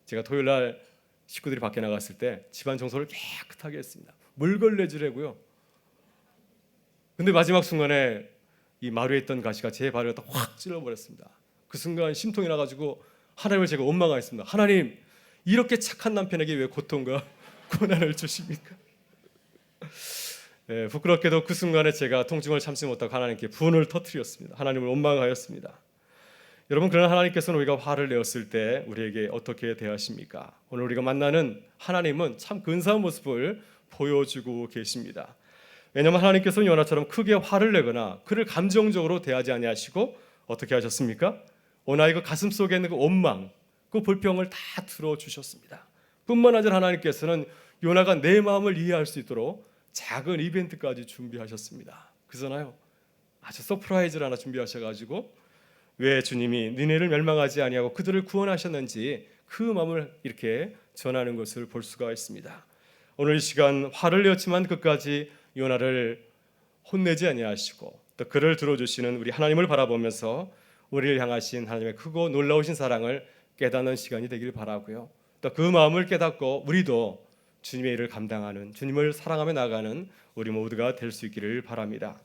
제가 토요일 날 식구들이 밖에 나갔을 때 집안 청소를 깨끗하게 했습니다. 물걸레질하고요. 근데 마지막 순간에 이 마루에 있던 가시가 제 발을 갖다 확 찔러버렸습니다. 그 순간 심통이 나가지고 하나님을 제가 원망하였습니다. 하나님, 이렇게 착한 남편에게 왜 고통과 고난을 주십니까? 네, 부끄럽게도 그 순간에 제가 통증을 참지 못하고 하나님께 분을 터뜨렸습니다. 하나님을 원망하였습니다. 여러분, 그러나 하나님께서는 우리가 화를 내었을 때 우리에게 어떻게 대하십니까? 오늘 우리가 만나는 하나님은 참 근사한 모습을 보여주고 계십니다. 왜냐하면 하나님께서는 요나처럼 크게 화를 내거나 그를 감정적으로 대하지 아니하시고 어떻게 하셨습니까? 오나의 그 가슴 속에 있는 그 원망, 그 불평을 다 들어주셨습니다. 뿐만 아니라 하나님께서는 요나가 내 마음을 이해할 수 있도록 작은 이벤트까지 준비하셨습니다. 그잖아요. 아주 서프라이즈를 하나 준비하셔가지고 왜 주님이 니네를 멸망하지 아니하고 그들을 구원하셨는지 그 마음을 이렇게 전하는 것을 볼 수가 있습니다. 오늘 이 시간 화를 내었지만 끝까지 요나를 혼내지 아니하시고 또 그를 들어주시는 우리 하나님을 바라보면서 우리를 향하신 하나님의 크고 놀라우신 사랑을 깨닫는 시간이 되길 바라고요. 또 그 마음을 깨닫고 우리도 주님의 일을 감당하는, 주님을 사랑하며 나가는 우리 모두가 될 수 있기를 바랍니다.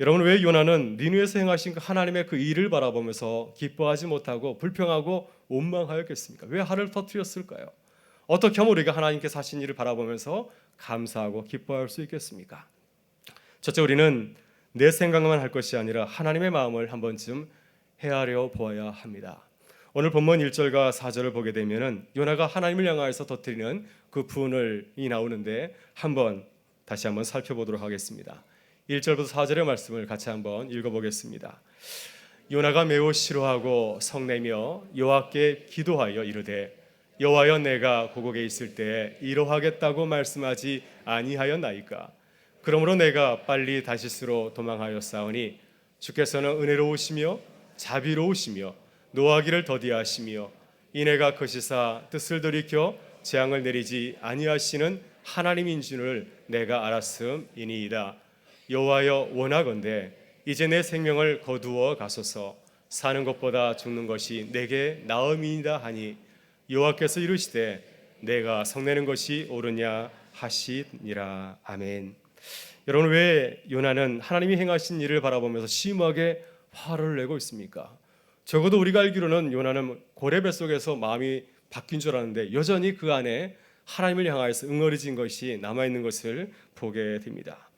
여러분, 왜 요나는 니느웨에서 행하신 그 하나님의 그 일을 바라보면서 기뻐하지 못하고 불평하고 원망하였겠습니까? 왜 화를 터뜨렸을까요? 어떻게 하면 우리가 하나님께서 하신 일을 바라보면서 감사하고 기뻐할 수 있겠습니까? 첫째, 우리는 내 생각만 할 것이 아니라 하나님의 마음을 한 번쯤 헤아려 보아야 합니다. 오늘 본문 1절과 4절을 보게 되면은 요나가 하나님을 향하여서 터뜨리는 그 분을이 나오는데 다시 한번 살펴보도록 하겠습니다. 1절부터 4절의 말씀을 같이 한번 읽어보겠습니다. 요나가 매우 싫어하고 성내며 여호와께 기도하여 이르되 여호와여, 내가 고국에 있을 때 이러하겠다고 말씀하지 아니하였나이까? 그러므로 내가 빨리 다시스로 도망하였사오니 주께서는 은혜로우시며 자비로우시며 노하기를 더디하시며 이내가 거시사 뜻을 돌이켜 재앙을 내리지 아니하시는 하나님인 줄을 내가 알았음이니이다. 여호와여, 원하건대 이제 내 생명을 거두어 가소서. 사는 것보다 죽는 것이 내게 나음이니이다 하니 여호와께서 이르시되 내가 성내는 것이 옳으냐 하시니라. 아멘. 여러분, 왜 요나는 하나님이 행하신 일을 바라보면서 심하게 화를 내고 있습니까? 적어도 우리가 알기로는 요나는 고래 뱃속에서 마음이 바뀐 줄 알았는데 여전히 그 안에 하나님을 향하여서 응어리진 것이 남아있는 것을 보게 됩니다.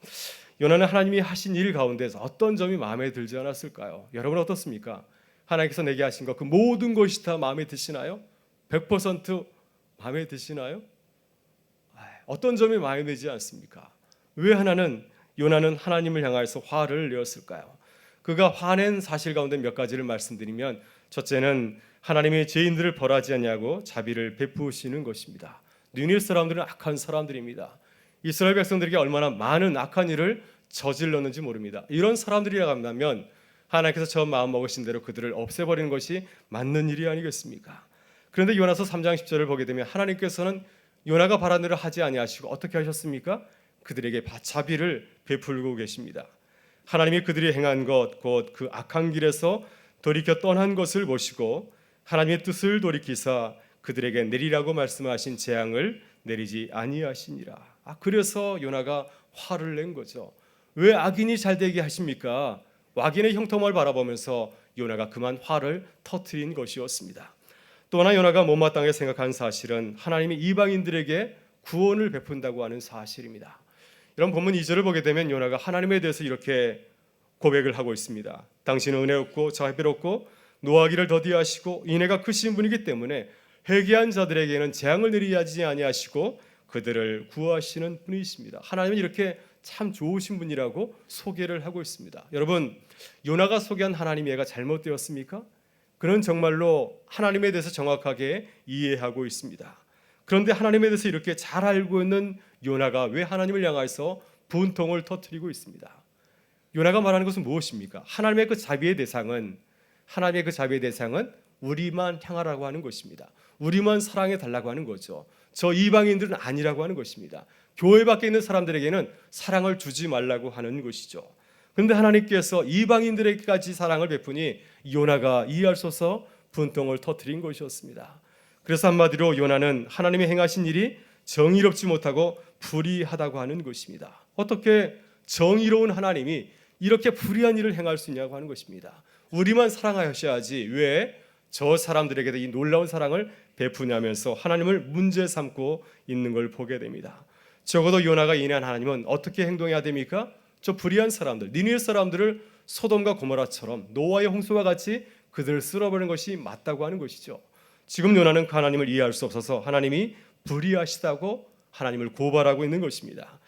요나는 하나님이 하신 일 가운데서 어떤 점이 마음에 들지 않았을까요? 여러분 어떻습니까? 하나님께서 내게 하신 것 그 모든 것이 다 마음에 드시나요? 100% 마음에 드시나요? 어떤 점이 마음에 들지 않습니까? 왜 요나는 하나님을 향하여서 화를 내었을까요? 그가 화낸 사실 가운데 몇 가지를 말씀드리면, 첫째는 하나님이 죄인들을 벌하지 않냐고 자비를 베푸시는 것입니다. 니느웨 사람들은 악한 사람들입니다. 이스라엘 백성들에게 얼마나 많은 악한 일을 저질렀는지 모릅니다. 이런 사람들이라고 한다면 하나님께서 처음 마음 먹으신 대로 그들을 없애버리는 것이 맞는 일이 아니겠습니까? 그런데 요나서 3장 10절을 보게 되면 하나님께서는 요나가 바란 대로 하지 아니하시고 어떻게 하셨습니까? 그들에게 자비를 베풀고 계십니다. 하나님이 그들이 행한 것, 곧 그 악한 길에서 돌이켜 떠난 것을 보시고 하나님의 뜻을 돌이키사 그들에게 내리라고 말씀하신 재앙을 내리지 아니하시니라. 그래서 요나가 화를 낸 거죠. 왜 악인이 잘 되게 하십니까? 악인의 형통을 바라보면서 요나가 그만 화를 터뜨린 것이었습니다. 또 하나 요나가 못마땅하게 생각한 사실은 하나님이 이방인들에게 구원을 베푼다고 하는 사실입니다. 이런 본문 2절을 보게 되면 요나가 하나님에 대해서 이렇게 고백을 하고 있습니다. 당신은 은혜롭고 자비롭고 노하기를 더디하시고 인애가 크신 분이기 때문에 회개한 자들에게는 재앙을 내리지 아니하시고 그들을 구하시는 분이십니다. 하나님은 이렇게 참 좋으신 분이라고 소개를 하고 있습니다. 여러분, 요나가 소개한 하나님의 예가 잘못되었습니까? 그는 정말로 하나님에 대해서 정확하게 이해하고 있습니다. 그런데 하나님에 대해서 이렇게 잘 알고 있는 요나가 왜 하나님을 향해서 분통을 터뜨리고 있습니다. 요나가 말하는 것은 무엇입니까? 하나님의 그 자비의 대상은 우리만 향하라고 하는 것입니다. 우리만 사랑해 달라고 하는 거죠. 저 이방인들은 아니라고 하는 것입니다. 교회 밖에 있는 사람들에게는 사랑을 주지 말라고 하는 것이죠. 그런데 하나님께서 이방인들에게까지 사랑을 베푸니 요나가 이해할 수 없어 분통을 터뜨린 것이었습니다. 그래서 한마디로 요나는 하나님이 행하신 일이 정의롭지 못하고 불의하다고 하는 것입니다. 어떻게 정의로운 하나님이 이렇게 불의한 일을 행할 수 있냐고 하는 것입니다. 우리만 사랑하셔야지 왜 저 사람들에게도 이 놀라운 사랑을 베푸냐면서 하나님을 문제 삼고 있는 걸 보게 됩니다. 적어도 요나가 인해한 하나님은 어떻게 행동해야 됩니까? 저 불의한 사람들, 니느웨 사람들을 소돔과 고모라처럼 노아의 홍수와 같이 그들을 쓸어버리는 것이 맞다고 하는 것이죠. 지금 요나는 그 하나님을 이해할 수 없어서 하나님이 불의하시다고 하나님을 고발하고 있는 것입니다.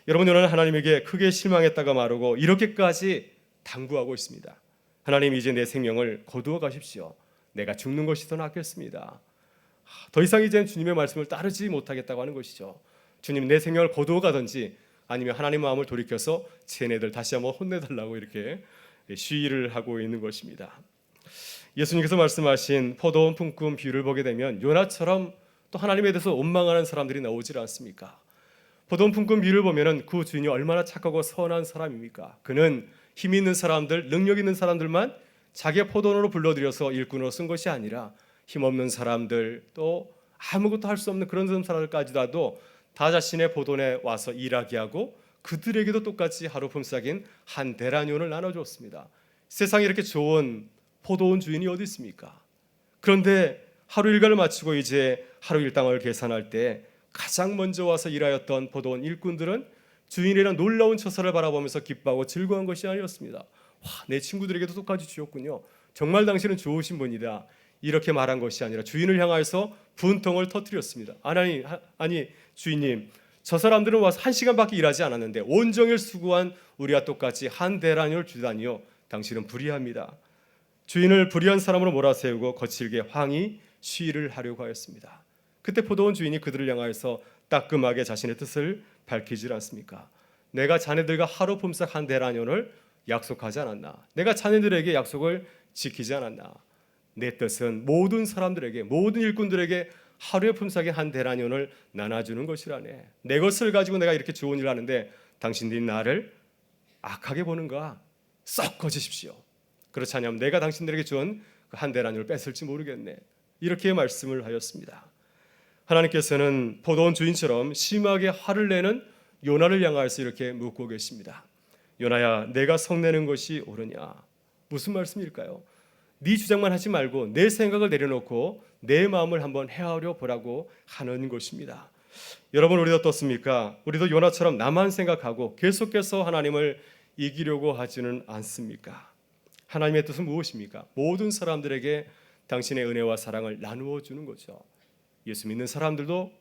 여러분, 요나는 하나님에게 크게 실망했다가 마르고 이렇게까지 당부하고 있습니다. 하나님, 이제 내 생명을 거두어 가십시오. 내가 죽는 것이 더 낫겠습니다. 더 이상 이제는 주님의 말씀을 따르지 못하겠다고 하는 것이죠. 주님, 내 생명을 거두어 가든지 아니면 하나님 마음을 돌이켜서 쟤네들 다시 한번 혼내달라고 이렇게 시위를 하고 있는 것입니다. 예수님께서 말씀하신 포도원 품꾼 비유를 보게 되면 요나처럼 또 하나님에 대해서 원망하는 사람들이 나오질 않습니까? 포도원 품꾼 비유를 보면은 그 주인이 얼마나 착하고 선한 사람입니까? 그는 힘 있는 사람들, 능력 있는 사람들만 자기의 포도원으로 불러들여서 일꾼으로 쓴 것이 아니라 힘없는 사람들, 또 아무것도 할 수 없는 그런 사람들까지라도 다 자신의 포도원에 와서 일하게 하고 그들에게도 똑같이 하루 품삯인 한 데나니온을 나눠줬습니다. 세상에 이렇게 좋은 포도원 주인이 어디 있습니까? 그런데 하루 일과를 마치고 이제 하루 일당을 계산할 때 가장 먼저 와서 일하였던 포도원 일꾼들은 주인이란 놀라운 처사를 바라보면서 기뻐하고 즐거운 것이 아니었습니다. 와, 내 친구들에게도 똑같이 주었군요. 정말 당신은 좋으신 분이다. 이렇게 말한 것이 아니라 주인을 향하여서 분통을 터뜨렸습니다. 아니 주인님, 저 사람들은 와서 1시간밖에 일하지 않았는데 온종일 수고한 우리와 똑같이 한 데나니온을 주다니요. 당신은 불의합니다. 주인을 불의한 사람으로 몰아세우고 거칠게 황히 시위를 하려고 하였습니다. 그때 포도원 주인이 그들을 향하여서 따끔하게 자신의 뜻을 밝히질 않습니까? 내가 자네들과 하루 품삯 한 데나니온을 약속하지 않았나? 내가 자네들에게 약속을 지키지 않았나? 내 뜻은 모든 사람들에게, 모든 일꾼들에게 하루의 품삯인 한 데나니온을 나눠주는 것이라네. 내 것을 가지고 내가 이렇게 좋은 일을 하는데 당신들이 나를 악하게 보는가? 썩 꺼지십시오. 그렇지 않으면 내가 당신들에게 준 그 한 데나니온을 뺏을지 모르겠네. 이렇게 말씀을 하였습니다. 하나님께서는 포도원 주인처럼 심하게 화를 내는 요나를 향하여서 이렇게 묻고 계십니다. 요나야, 내가 성내는 것이 옳으냐? 무슨 말씀일까요? 네 주장만 하지 말고 내 생각을 내려놓고 내 마음을 한번 헤아려 보라고 하는 것입니다. 여러분, 우리도 어떻습니까? 우리도 요나처럼 나만 생각하고 계속해서 하나님을 이기려고 하지는 않습니까? 하나님의 뜻은 무엇입니까? 모든 사람들에게 당신의 은혜와 사랑을 나누어 주는 거죠. 예수 믿는 사람들도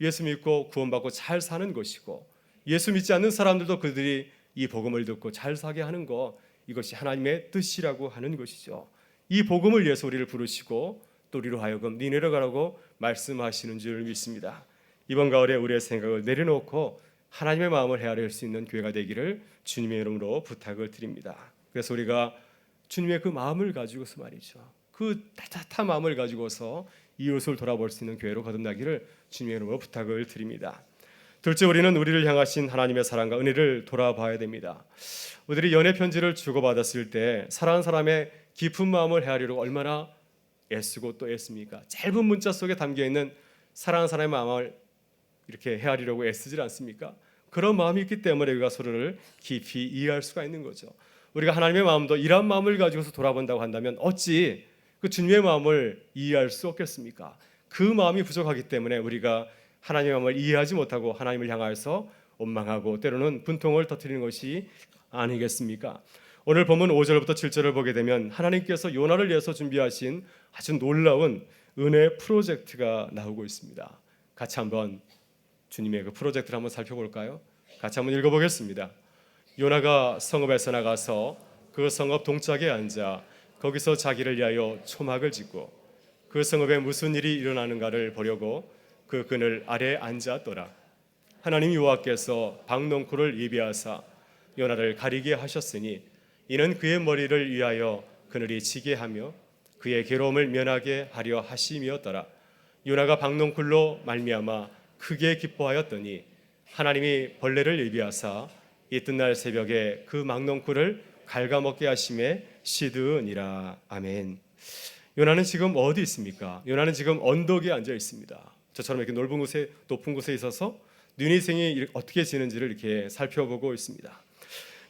예수 믿고 구원받고 잘 사는 것이고, 예수 믿지 않는 사람들도 그들이 이 복음을 듣고 잘 사게 하는 것, 이것이 하나님의 뜻이라고 하는 것이죠. 이 복음을 위해서 우리를 부르시고 또 우리로 하여금 니네로 가라고 말씀하시는 줄 믿습니다. 이번 가을에 우리의 생각을 내려놓고 하나님의 마음을 헤아릴 수 있는 교회가 되기를 주님의 이름으로 부탁을 드립니다. 그래서 우리가 주님의 그 마음을 가지고서 말이죠, 그 따뜻한 마음을 가지고서 이웃을 돌아볼 수 있는 교회로 거듭나기를 주님의 이름으로 부탁을 드립니다. 둘째, 우리는 우리를 향하신 하나님의 사랑과 은혜를 돌아봐야 됩니다. 우리들이 연애 편지를 주고받았을 때 사랑하는 사람의 깊은 마음을 헤아리려고 얼마나 애쓰고 또 애씁니까? 짧은 문자 속에 담겨있는 사랑하는 사람의 마음을 이렇게 헤아리려고 애쓰지 않습니까? 그런 마음이 있기 때문에 우리가 서로를 깊이 이해할 수가 있는 거죠. 우리가 하나님의 마음도 이러한 마음을 가지고서 돌아본다고 한다면 어찌 그 주님의 마음을 이해할 수 없겠습니까? 그 마음이 부족하기 때문에 우리가 하나님의 마음을 이해하지 못하고 하나님을 향하여서 원망하고 때로는 분통을 터뜨리는 것이 아니겠습니까? 오늘 본문 5절부터 7절을 보게 되면 하나님께서 요나를 위해서 준비하신 아주 놀라운 은혜 프로젝트가 나오고 있습니다. 같이 한번 주님의 그 프로젝트를 한번 살펴볼까요? 같이 한번 읽어보겠습니다. 요나가 성읍에서 나가서 그 성읍 동짝에 앉아 거기서 자기를 위하여 초막을 짓고 그 성읍에 무슨 일이 일어나는가를 보려고 그 그늘 아래에 앉았더라. 하나님 여호와께서 박농쿨을 예비하사 요나를 가리게 하셨으니 이는 그의 머리를 위하여 그늘이 지게 하며 그의 괴로움을 면하게 하려 하심이었더라. 요나가 박농쿨로 말미암아 크게 기뻐하였더니 하나님이 벌레를 예비하사 이튿날 새벽에 그 박농쿨을 갉아먹게 하심에 시드니라. 아멘. 요나는 지금 어디 있습니까? 요나는 지금 언덕에 앉아 있습니다. 저처럼 이렇게 넓은 곳에 높은 곳에 있어서 니느웨성이 어떻게 지는지를 이렇게 살펴보고 있습니다.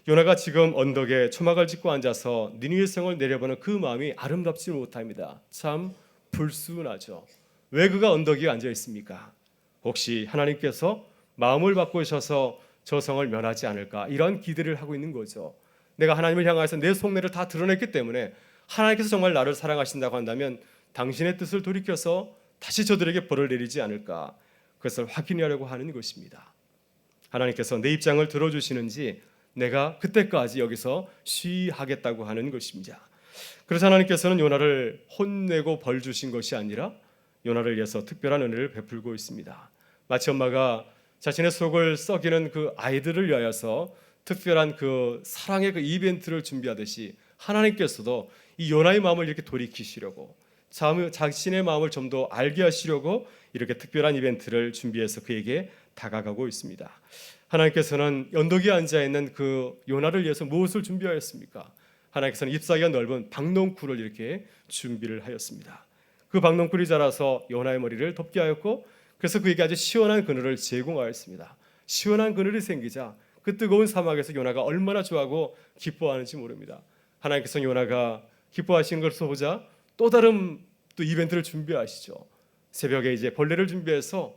요나가 지금 언덕에 초막을 짓고 앉아서 니느웨성을 내려보는 그 마음이 아름답지 못합니다. 참 불순하죠. 왜 그가 언덕 위에 앉아 있습니까? 혹시 하나님께서 마음을 바꾸셔서 저 성을 면하지 않을까 이런 기대를 하고 있는 거죠. 내가 하나님을 향해서 내 속내를 다 드러냈기 때문에 하나님께서 정말 나를 사랑하신다고 한다면 당신의 뜻을 돌이켜서 다시 저들에게 벌을 내리지 않을까, 그것을 확인하려고 하는 것입니다. 하나님께서 내 입장을 들어주시는지 내가 그때까지 여기서 쉬하겠다고 하는 것입니다. 그래서 하나님께서는 요나를 혼내고 벌 주신 것이 아니라 요나를 위해서 특별한 은혜를 베풀고 있습니다. 마치 엄마가 자신의 속을 썩이는 그 아이들을 위하여서 특별한 그 사랑의 그 이벤트를 준비하듯이 하나님께서도 이 요나의 마음을 이렇게 돌이키시려고 자신의 마음을 좀 더 알게 하시려고 이렇게 특별한 이벤트를 준비해서 그에게 다가가고 있습니다. 하나님께서는 언덕 위에 앉아 있는 그 요나를 위해서 무엇을 준비하였습니까? 하나님께서는 잎사귀가 넓은 박농쿨을 이렇게 준비를 하였습니다. 그 박농쿨이 자라서 요나의 머리를 덮게 하였고 그래서 그에게 아주 시원한 그늘을 제공하였습니다. 시원한 그늘이 생기자 그 뜨거운 사막에서 요나가 얼마나 좋아하고 기뻐하는지 모릅니다. 하나님께서 요나가 기뻐하시는 것을 보자 또 다른 또 이벤트를 준비하시죠. 새벽에 이제 벌레를 준비해서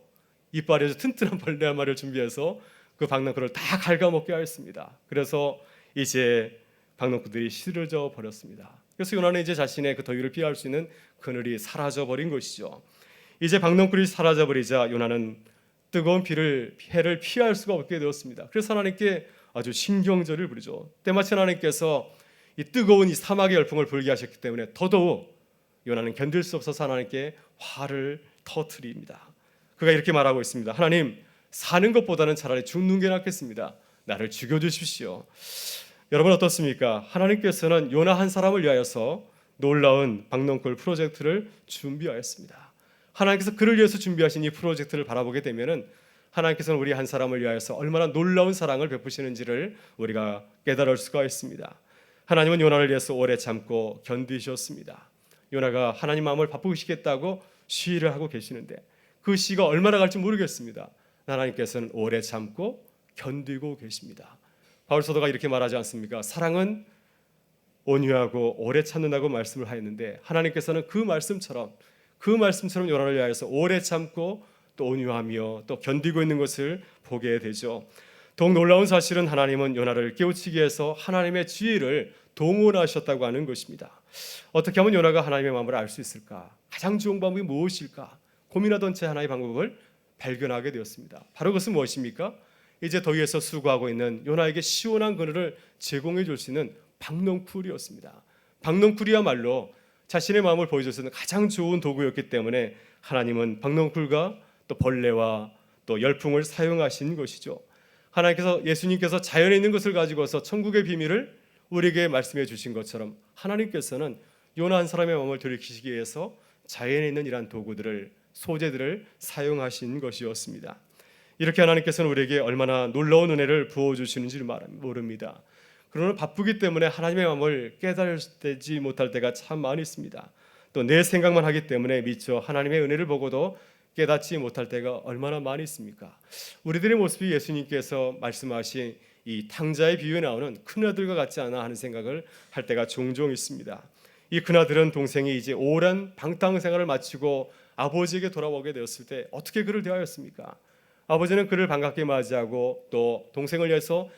이빨에서 튼튼한 벌레 한 마리를 준비해서 그 박농쿨을 다 갉아먹게 하였습니다. 그래서 이제 박농쿨들이 시들어져 버렸습니다. 그래서 요나는 이제 자신의 그 더위를 피할 수 있는 그늘이 사라져 버린 것이죠. 이제 박농쿨이 사라져 버리자 요나는 뜨거운 해를 피할 수가 없게 되었습니다. 그래서 하나님께 아주 신경절을 부리죠. 때마침 하나님께서 이 뜨거운 이 사막의 열풍을 불게 하셨기 때문에 더더욱 요나는 견딜 수 없어서 하나님께 화를 터뜨립니다. 그가 이렇게 말하고 있습니다. 하나님, 사는 것보다는 차라리 죽는 게 낫겠습니다. 나를 죽여주십시오. 여러분 어떻습니까? 하나님께서는 요나 한 사람을 위하여서 놀라운 박농쿨 프로젝트를 준비하였습니다. 하나님께서 그를 위해서 준비하신 이 프로젝트를 바라보게 되면은 하나님께서는 우리 한 사람을 위하여서 얼마나 놀라운 사랑을 베푸시는지를 우리가 깨달을 수가 있습니다. 하나님은 요나를 위해서 오래 참고 견디셨습니다. 요나가 하나님 마음을 바꾸시겠다고 시위를 하고 계시는데 그 시가 얼마나 갈지 모르겠습니다. 하나님께서는 오래 참고 견디고 계십니다. 바울 사도가 이렇게 말하지 않습니까? 사랑은 온유하고 오래 참는다고 말씀을 하였는데 하나님께서는 그 말씀처럼 요나를 위하여서 오래 참고 또 온유하며 또 견디고 있는 것을 보게 되죠. 더욱 놀라운 사실은 하나님은 요나를 깨우치기 위해서 하나님의 지혜를 동원하셨다고 하는 것입니다. 어떻게 하면 요나가 하나님의 마음을 알 수 있을까? 가장 좋은 방법이 무엇일까? 고민하던 채 하나의 방법을 발견하게 되었습니다. 바로 그것은 무엇입니까? 이제 더위에서 수고하고 있는 요나에게 시원한 그늘을 제공해 줄 수 있는 박농쿨이었습니다. 박농쿨이야말로 자신의 마음을 보여줄 수 있는 가장 좋은 도구였기 때문에 하나님은 박농쿨과 또 벌레와 또 열풍을 사용하신 것이죠. 하나님께서 예수님께서 자연에 있는 것을 가지고서 천국의 비밀을 우리에게 말씀해 주신 것처럼 하나님께서는 요나 한 사람의 마음을 돌이키시기 위해서 자연에 있는 이러한 도구들을 소재들을 사용하신 것이었습니다. 이렇게 하나님께서는 우리에게 얼마나 놀라운 은혜를 부어주시는지 모릅니다. 그러나 바쁘기 때문에 하나님의 마음을 깨달지 못할 때가 참 많이 있습니다. 또 내 생각만 하기 때문에 미처 하나님의 은혜를 보고도 깨닫지 못할 때가 얼마나 많이 있습니까? 우리들의 모습이 예수님께서 말씀하신 이 탕자의 비유에 나오는 큰아들과 같지 않아 하는 생각을 할 때가 종종 있습니다. 이 큰아들은 동생이 이제 오랜 방탕 생활을 마치고 아버지에게 돌아오게 되었을 때 어떻게 그를 대하였습니까? 아버지는 그를 반갑게 맞이하고 또 동생을 위해서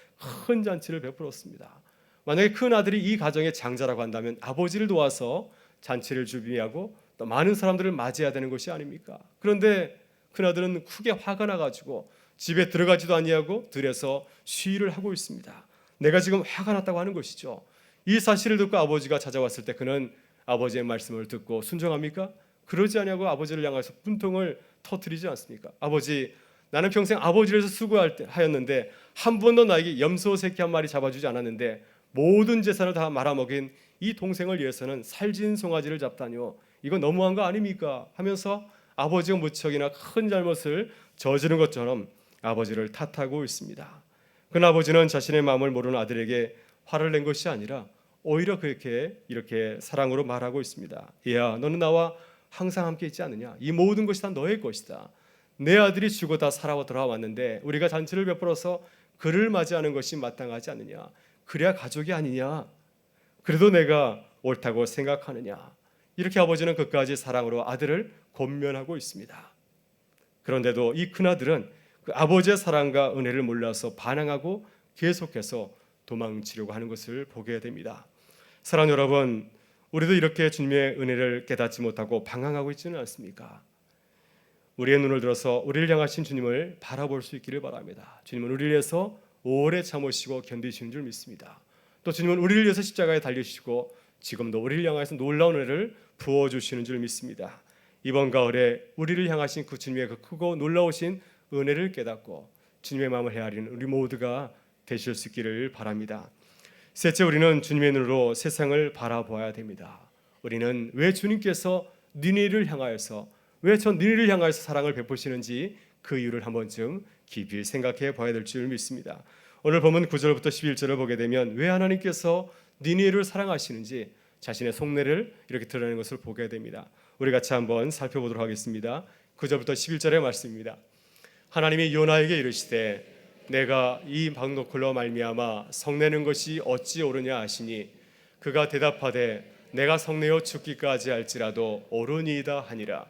큰 잔치를 베풀었습니다. 만약에 큰아들이 이 가정의 장자라고 한다면 아버지를 도와서 잔치를 준비하고 또 많은 사람들을 맞이해야 되는 것이 아닙니까? 그런데 큰아들은 크게 화가 나가지고 집에 들어가지도 아니하고 들에서 쉬를 하고 있습니다. 내가 지금 화가 났다고 하는 것이죠. 이 사실을 듣고 아버지가 찾아왔을 때 그는 아버지의 말씀을 듣고 순종합니까? 그러지 아니하고 아버지를 향해서 분통을 터뜨리지 않습니까? 아버지, 나는 평생 아버지를 위해서 수고하였는데 한 번도 나에게 염소 새끼 한 마리 잡아주지 않았는데 모든 재산을 다 말아먹인 이 동생을 위해서는 살진 송아지를 잡다니요, 이건 너무한 거 아닙니까? 하면서 아버지가 무척이나 큰 잘못을 저지른 것처럼 아버지를 탓하고 있습니다. 그러나 아버지는 자신의 마음을 모르는 아들에게 화를 낸 것이 아니라 오히려 이렇게 사랑으로 말하고 있습니다. 얘야, 너는 나와 항상 함께 있지 않느냐? 이 모든 것이 다 너의 것이다. 내 아들이 죽어 다 살아 돌아왔는데 우리가 잔치를 베풀어서 그를 맞이하는 것이 마땅하지 않느냐? 그래야 가족이 아니냐? 그래도 내가 옳다고 생각하느냐? 이렇게 아버지는 끝까지 사랑으로 아들을 권면하고 있습니다. 그런데도 이 큰아들은 그 아버지의 사랑과 은혜를 몰라서 반항하고 계속해서 도망치려고 하는 것을 보게 됩니다. 사랑하는 여러분, 우리도 이렇게 주님의 은혜를 깨닫지 못하고 방황하고 있지는 않습니까? 우리의 눈을 들어서 우리를 향하신 주님을 바라볼 수 있기를 바랍니다. 주님은 우리를 위해서 오래 참으시고 견디시는 줄 믿습니다. 또 주님은 우리를 위해서 십자가에 달리시고 지금도 우리를 향해서 놀라운 은혜를 부어주시는 줄 믿습니다. 이번 가을에 우리를 향하신 그 주님의 그 크고 놀라우신 은혜를 깨닫고 주님의 마음을 헤아리는 우리 모두가 되실 수 있기를 바랍니다. 셋째, 우리는 주님의 눈으로 세상을 바라보아야 됩니다. 우리는 왜 주님께서 니네를 향하여서 사랑을 베푸시는지 그 이유를 한 번쯤 깊이 생각해 봐야 될 줄 믿습니다. 오늘 본문 9절부터 11절을 보게 되면 왜 하나님께서 니네를 사랑하시는지 자신의 속내를 이렇게 드러내는 것을 보게 됩니다. 우리 같이 한번 살펴보도록 하겠습니다. 9절부터 11절의 말씀입니다. 하나님이 요나에게 이르시되 내가 이 방노클로 말미암아 성내는 것이 어찌 옳으냐 하시니 그가 대답하되 내가 성내어 죽기까지 할지라도 옳으니이다 하니라.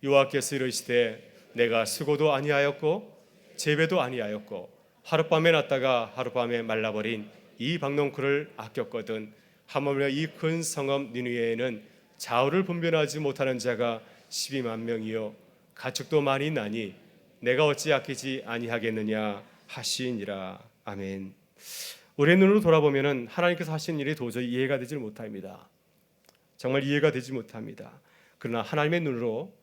여호와께서 이르시되 내가 수고도 아니하였고 재배도 아니하였고 하룻밤에 났다가 하룻밤에 말라버린 이 박농쿨을 아꼈거든 하물며 이 큰 성읍 니느웨에는 좌우를 분별하지 못하는 자가 12만 명이요 가축도 많이 나니 내가 어찌 아끼지 아니하겠느냐 하시니라. 아멘. 우리의 눈으로 돌아보면 하나님께서 하신 일이 도저히 이해가 되지 못합니다. 정말 이해가 되지 못합니다. 그러나 하나님의 눈으로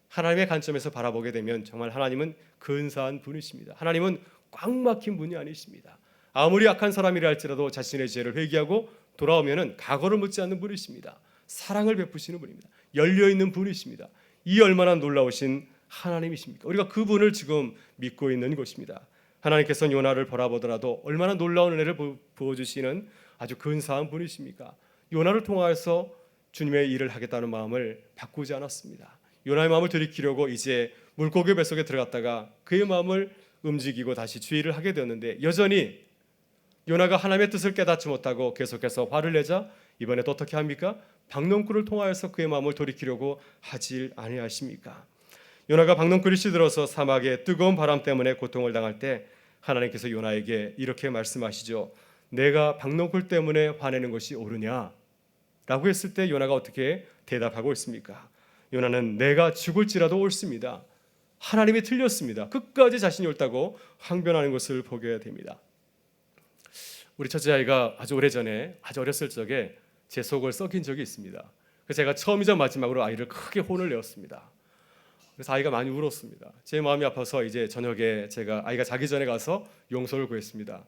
하나님의 관점에서 바라보게 되면 정말 하나님은 근사한 분이십니다. 하나님은 꽉 막힌 분이 아니십니다. 아무리 악한 사람이라 할지라도 자신의 죄를 회개하고 돌아오면 과거를 묻지 않는 분이십니다. 사랑을 베푸시는 분입니다. 열려있는 분이십니다. 이 얼마나 놀라우신 하나님이십니까? 우리가 그분을 지금 믿고 있는 것입니다. 하나님께서는 요나를 바라보더라도 얼마나 놀라운 은혜를 부어주시는 아주 근사한 분이십니까? 요나를 통하여서 주님의 일을 하겠다는 마음을 바꾸지 않았습니다. 요나의 마음을 들이키려고 이제 물고기 뱃속에 들어갔다가 그의 마음을 움직이고 다시 주의를 하게 되었는데 여전히 요나가 하나님의 뜻을 깨닫지 못하고 계속해서 화를 내자 이번에 또 어떻게 합니까? 박농쿨을 통하여서 그의 마음을 돌이키려고 하질 아니하십니까? 요나가 박농쿨이 시들어서 사막에 뜨거운 바람 때문에 고통을 당할 때 하나님께서 요나에게 이렇게 말씀하시죠. 내가 박농쿨 때문에 화내는 것이 옳으냐? 라고 했을 때 요나가 어떻게 대답하고 있습니까? 요나는 내가 죽을지라도 옳습니다. 하나님이 틀렸습니다. 끝까지 자신이 옳다고 항변하는 것을 보게 됩니다. 우리 첫째 아이가 아주 오래전에 아주 어렸을 적에 제 속을 썩인 적이 있습니다. 그래서 제가 처음이자 마지막으로 아이를 크게 혼을 내었습니다. 그래서 아이가 많이 울었습니다. 제 마음이 아파서 이제 저녁에 제가 아이가 자기 전에 가서 용서를 구했습니다.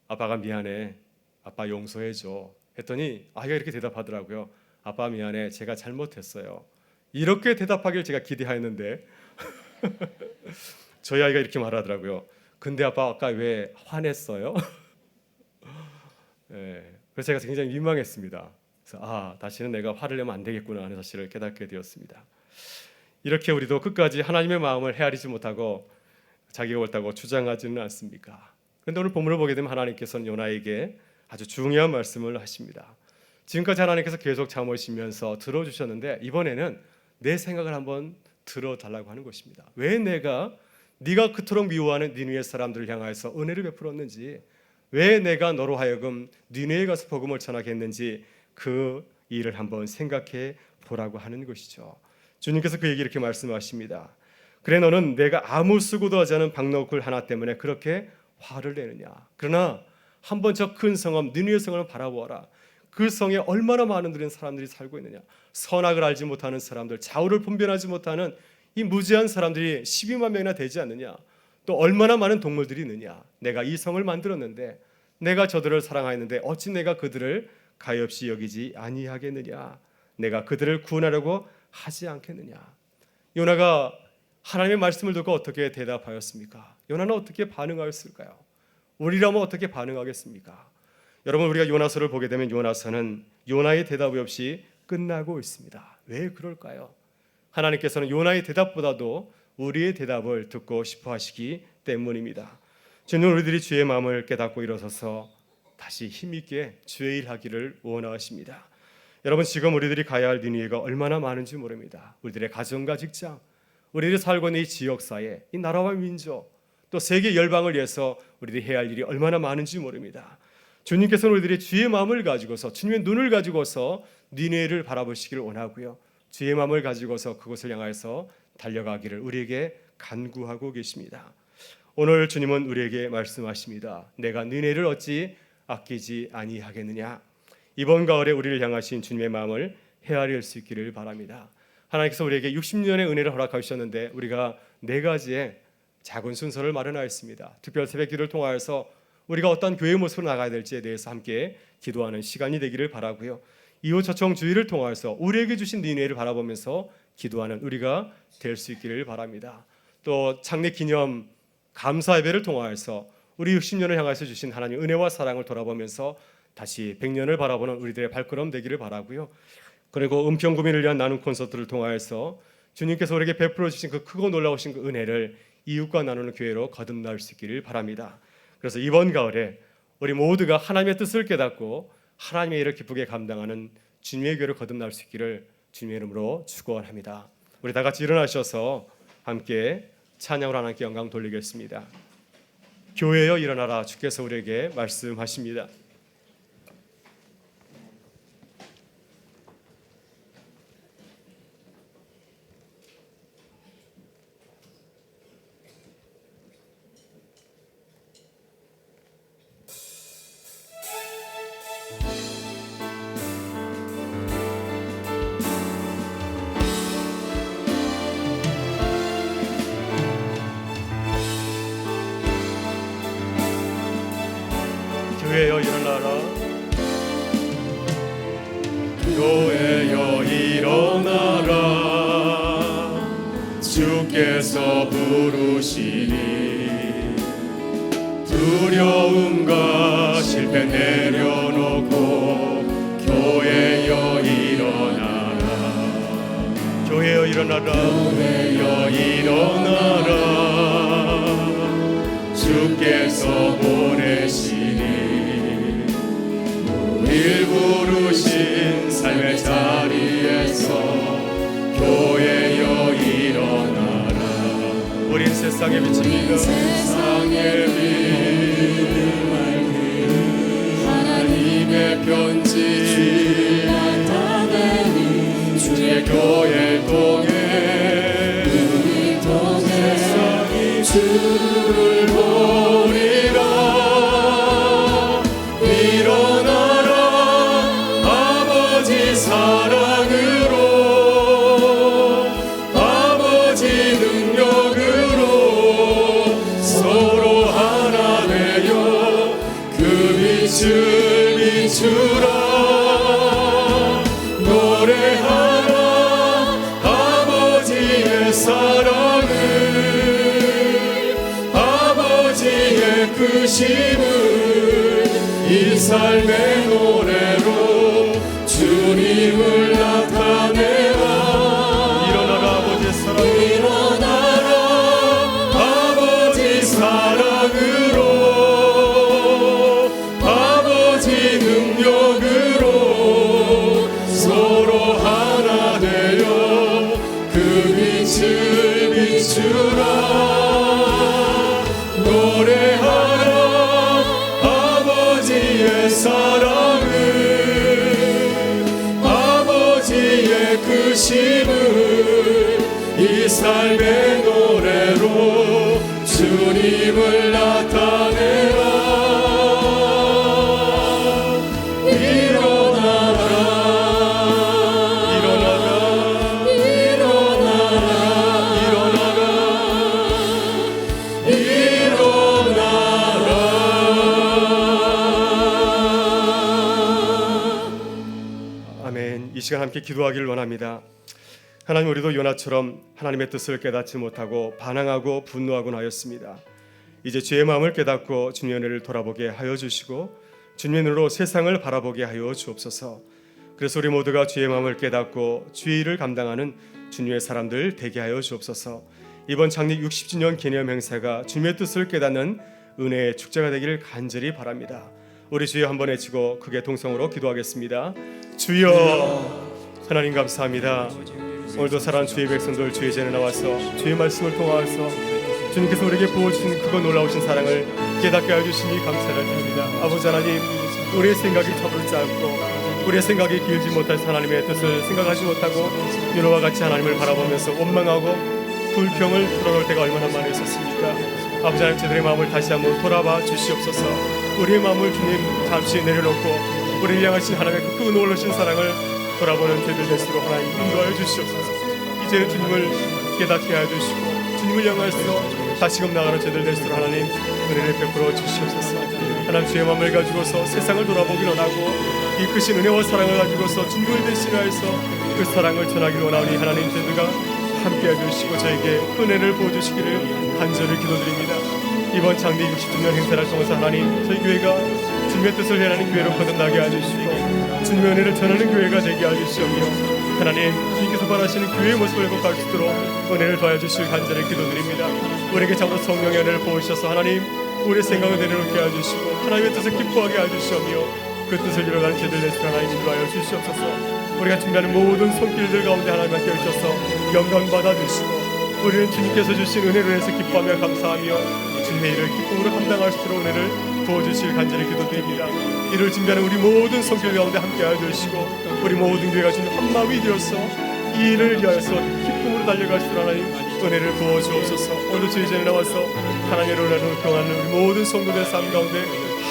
아빠가 미안해. 아빠 용서해줘. 했더니 아이가 이렇게 대답하더라고요. 아빠 미안해. 제가 잘못했어요. 이렇게 대답하길 제가 기대하였는데 저희 아이가 이렇게 말하더라고요. 근데 아빠 아까 왜 화냈어요? 네, 그래서 제가 굉장히 민망했습니다. 그래서 다시는 내가 화를 내면 안 되겠구나 하는 사실을 깨닫게 되었습니다. 이렇게 우리도 끝까지 하나님의 마음을 헤아리지 못하고 자기가 옳다고 주장하지는 않습니까? 그런데 오늘 본문을 보게 되면 하나님께서는 요나에게 아주 중요한 말씀을 하십니다. 지금까지 하나님께서 계속 참으시면서 들어주셨는데 이번에는 내 생각을 한번 들어달라고 하는 것입니다. 왜 네가 그토록 미워하는 니느웨 사람들을 향하여서 은혜를 베풀었는지, 왜 내가 너로 하여금 니느웨에 가서 복음을 전하게 했는지 그 일을 한번 생각해 보라고 하는 것이죠. 주님께서 그에게 이렇게 말씀하십니다. 그래 너는 내가 아무 쓰고도 하지 않은 박너굴 하나 때문에 그렇게 화를 내느냐. 그러나 한번 저 큰 성읍 니느웨 성을 바라보아라. 그 성에 얼마나 많은 사람들이 살고 있느냐. 선악을 알지 못하는 사람들, 좌우를 분별하지 못하는 이 무지한 사람들이 12만 명이나 되지 않느냐. 또 얼마나 많은 동물들이 있느냐. 내가 이 성을 만들었는데, 내가 저들을 사랑하였는데 어찌 내가 그들을 가엾이 여기지 아니하겠느냐. 내가 그들을 구원하려고 하지 않겠느냐. 요나가 하나님의 말씀을 듣고 어떻게 대답하였습니까? 요나는 어떻게 반응하였을까요? 우리라면 어떻게 반응하겠습니까? 여러분, 우리가 요나서를 보게 되면 요나서는 요나의 대답이 없이 끝나고 있습니다. 왜 그럴까요? 하나님께서는 요나의 대답보다도 우리의 대답을 듣고 싶어 하시기 때문입니다. 주님은 우리들이 주의 마음을 깨닫고 일어서서 다시 힘있게 주의 일 하기를 원하십니다. 여러분, 지금 우리들이 가야 할 니느웨가 얼마나 많은지 모릅니다. 우리들의 가정과 직장, 우리들이 살고 있는 이 지역사회, 이 나라와 민족, 또 세계 열방을 위해서 우리들이 해야 할 일이 얼마나 많은지 모릅니다. 주님께서는 우리들이 주의 마음을 가지고서, 주님의 눈을 가지고서 니느웨를 바라보시기를 원하고요, 주의 마음을 가지고서 그곳을 향하여서 달려가기를 우리에게 간구하고 계십니다. 오늘 주님은 우리에게 말씀하십니다. 내가 니느웨를 어찌 아끼지 아니하겠느냐. 이번 가을에 우리를 향하신 주님의 마음을 헤아릴 수 있기를 바랍니다. 하나님께서 우리에게 60년의 은혜를 허락하셨는데 우리가 4가지의 작은 순서를 마련하였습니다. 특별 새벽 기도를 통하여서 우리가 어떤 교회의 모습으로 나가야 될지에 대해서 함께 기도하는 시간이 되기를 바라고요, 이웃 초청 주의를 통하여서 우리에게 주신 니느웨를 바라보면서 기도하는 우리가 될 수 있기를 바랍니다. 또 창립 기념 감사 예배를 통하여서 우리 60년을 향해서 주신 하나님 은혜와 사랑을 돌아보면서 다시 100년을 바라보는 우리들의 발걸음 되기를 바라고요, 그리고 은평구민을 위한 나눔 콘서트를 통하여서 주님께서 우리에게 베풀어 주신 그 크고 놀라우신 그 은혜를 이웃과 나누는 교회로 거듭날 수 있기를 바랍니다. 그래서 이번 가을에 우리 모두가 하나님의 뜻을 깨닫고 하나님의 일을 기쁘게 감당하는 주님의 교회로 거듭날 수 있기를 주님의 이름으로 축원합니다. 우리 다 같이 일어나셔서 함께 찬양으로 하나님께 영광 돌리겠습니다. 교회여 일어나라, 주께서 우리에게 말씀하십니다. 교회여 일어나라, 교회여 일어나라, 주께서 부르시니 두려움과 실패 내려놓고 교회여 일어나라, 교회여 일어나라, 교회여 일어나라, 주께서 보내시니 우릴 부르신 삶의 자리에서 교회여 일어나라. 우린 세상의 빛입니다. 세상의 빛, 하나님의 편지 나타내니 주의 교회 통해 우리 통해 세상이 주를 보리라. 일어나라 아버지 사랑으로, 아버지 능력으로 서로 하나 되어 그 빛을 비추라. 노래하라 아버지의 사랑을, 아버지의 크심을 이 삶의 노래로 주님을 나타내라. 일어나라 아버지 사랑, 일어나라 아버지 사랑으로, 부르심을 이 삶의 노래로 주님을 나타내라. 일어나라 일어나라 일어나라 일어나라 일어나라. 아멘. 이 시간 함께 기도하기를 원합니다. 하나님, 우리도 요나처럼 하나님의 뜻을 깨닫지 못하고 반항하고 분노하곤 하였습니다. 이제 주의 마음을 깨닫고 주님의 은혜를 돌아보게 하여 주시고 주님의 눈으로 세상을 바라보게 하여 주옵소서. 그래서 우리 모두가 주의 마음을 깨닫고 주의 일을 감당하는 주님의 사람들 되게 하여 주옵소서. 이번 창립 60주년 기념 행사가 주님의 뜻을 깨닫는 은혜의 축제가 되기를 간절히 바랍니다. 우리 주여 한번 외치고 크게 동성으로 기도하겠습니다. 주여. 하나님 감사합니다. 오늘도 사랑하는 주의 백성들 주의 전에 나와서 주의 말씀을 통하여서 주님께서 우리에게 부어주신 그거 놀라우신 사랑을 깨닫게 해주시니 감사를 드립니다. 아버지 하나님, 우리의 생각이 첩을 짧고 우리의 생각이 길지 못할 하나님의 뜻을 생각하지 못하고 요나와 같이 하나님을 바라보면서 원망하고 불평을 풀어놓을 때가 얼마나 많이 있었습니까? 아버지 하나님, 저들의 마음을 다시 한번 돌아봐 주시옵소서. 우리의 마음을 주님 잠시 내려놓고 우리를 향하신 하나님의 그 놀라우신 사랑을 돌아보는 저희들 될수록 하나님 인도하여 주시옵소서. 이제는 주님을 깨닫게 하여 주시고 주님을 향하여서 다시금 나아가는 저희들 될수록 하나님 은혜를 베풀어 주시옵소서. 하나님, 주의 마음을 가지고서 세상을 돌아보기 원하고 이 크신 은혜와 사랑을 가지고서 주님을 대신하여서 그 사랑을 전하기 원하오니 하나님, 저희들과 함께 해주시고 저에게 은혜를 부어주시기를 간절히 기도드립니다. 이번 창립 60주년 행사를 통해서 하나님, 저희 교회가 주님의 뜻을 행하는 교회로 거듭나게 해주시고 주님의 은혜를 전하는 교회가 되게 해주시오며 하나님, 주님께서 바라시는 교회의 모습을 회복할 수 있도록 은혜를 더해 주실 간절히 기도드립니다. 우리에게 참으로 성령의 은혜를 부으셔서 하나님, 우리의 생각을 내려놓게 해주시고 하나님의 뜻을 기뻐하게 해주시오며 그 뜻을 이뤄가는 제들 될수 하나님 인도하여 주시옵소서. 우리가 준비하는 모든 손길들 가운데 하나님 함께 해주셔서 영광 받아주시고 우리는 주님께서 주신 은혜로 인해서 기뻐하며 감사하며 주님의 일을 기쁨으로 감당할 수 있도록 은혜를 부어주실 간절히 기도드립니다. 이를 준비하는 우리 모든 손길 가운데 함께 해주시고 우리 모든 교회가 주님 한마음이 되어서 이 일을 위하여서 기쁨으로 달려갈 수 있도록 하나님 은혜를 부어주옵소서. 오늘도 주의 전에 나와서 하나님의 은혜로 경하는 우리 모든 성도들의 삶 가운데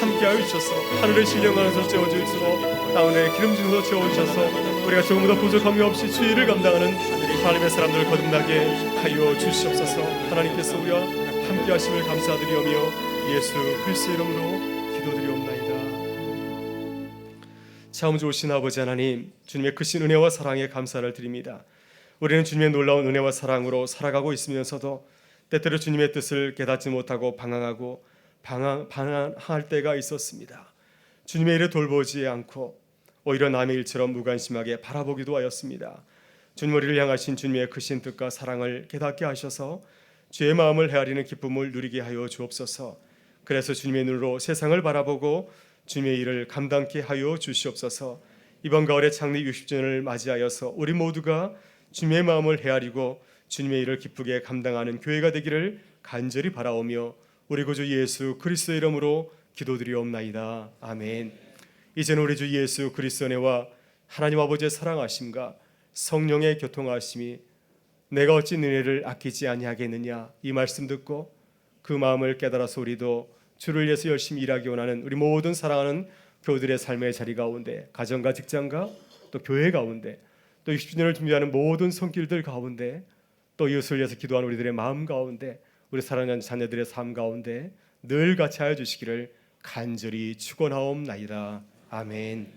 함께하여 주셔서 하늘의 신령하면서 채워주시고 땅의 기름짐으로 채워주셔서 우리가 조금 더 부족함이 없이 주의를 감당하는 하나님의 사람들을 거듭나게 하여 주시옵소서. 하나님께서 우리와 함께하심을 감사드리오며 예수 그리스도의 이름으로 기도드리옵나이다. 참 좋으신 아버지 하나님, 주님의 크신 은혜와 사랑에 감사를 드립니다. 우리는 주님의 놀라운 은혜와 사랑으로 살아가고 있으면서도 때때로 주님의 뜻을 깨닫지 못하고 방황하고 방황할 때가 있었습니다. 주님의 일을 돌보지 않고 오히려 남의 일처럼 무관심하게 바라보기도 하였습니다. 주님, 우리를 향하신 주님의 크신 뜻과 사랑을 깨닫게 하셔서 주의 마음을 헤아리는 기쁨을 누리게 하여 주옵소서. 그래서 주님의 눈으로 세상을 바라보고 주님의 일을 감당케 하여 주시옵소서. 이번 가을에 창립 60주년을 맞이하여서 우리 모두가 주님의 마음을 헤아리고 주님의 일을 기쁘게 감당하는 교회가 되기를 간절히 바라오며 우리 구주 예수 그리스도의 이름으로 기도드리옵나이다. 아멘. 이제는 우리 주 예수 그리스도의 은혜와 하나님 아버지의 사랑하심과 성령의 교통하심이 내가 어찌 은혜를 아끼지 아니하겠느냐, 이 말씀 듣고 그 마음을 깨달아서 우리도 주를 위해서 열심히 일하기 원하는 우리 모든 사랑하는 교우들의 삶의 자리 가운데, 가정과 직장과 또 교회 가운데, 또 60주년을 준비하는 모든 손길들 가운데, 또 이웃을 위해서 기도하는 우리들의 마음 가운데, 우리 사랑하는 자녀들의 삶 가운데 늘 같이 하여 주시기를 간절히 축원하옵나이다. 아멘.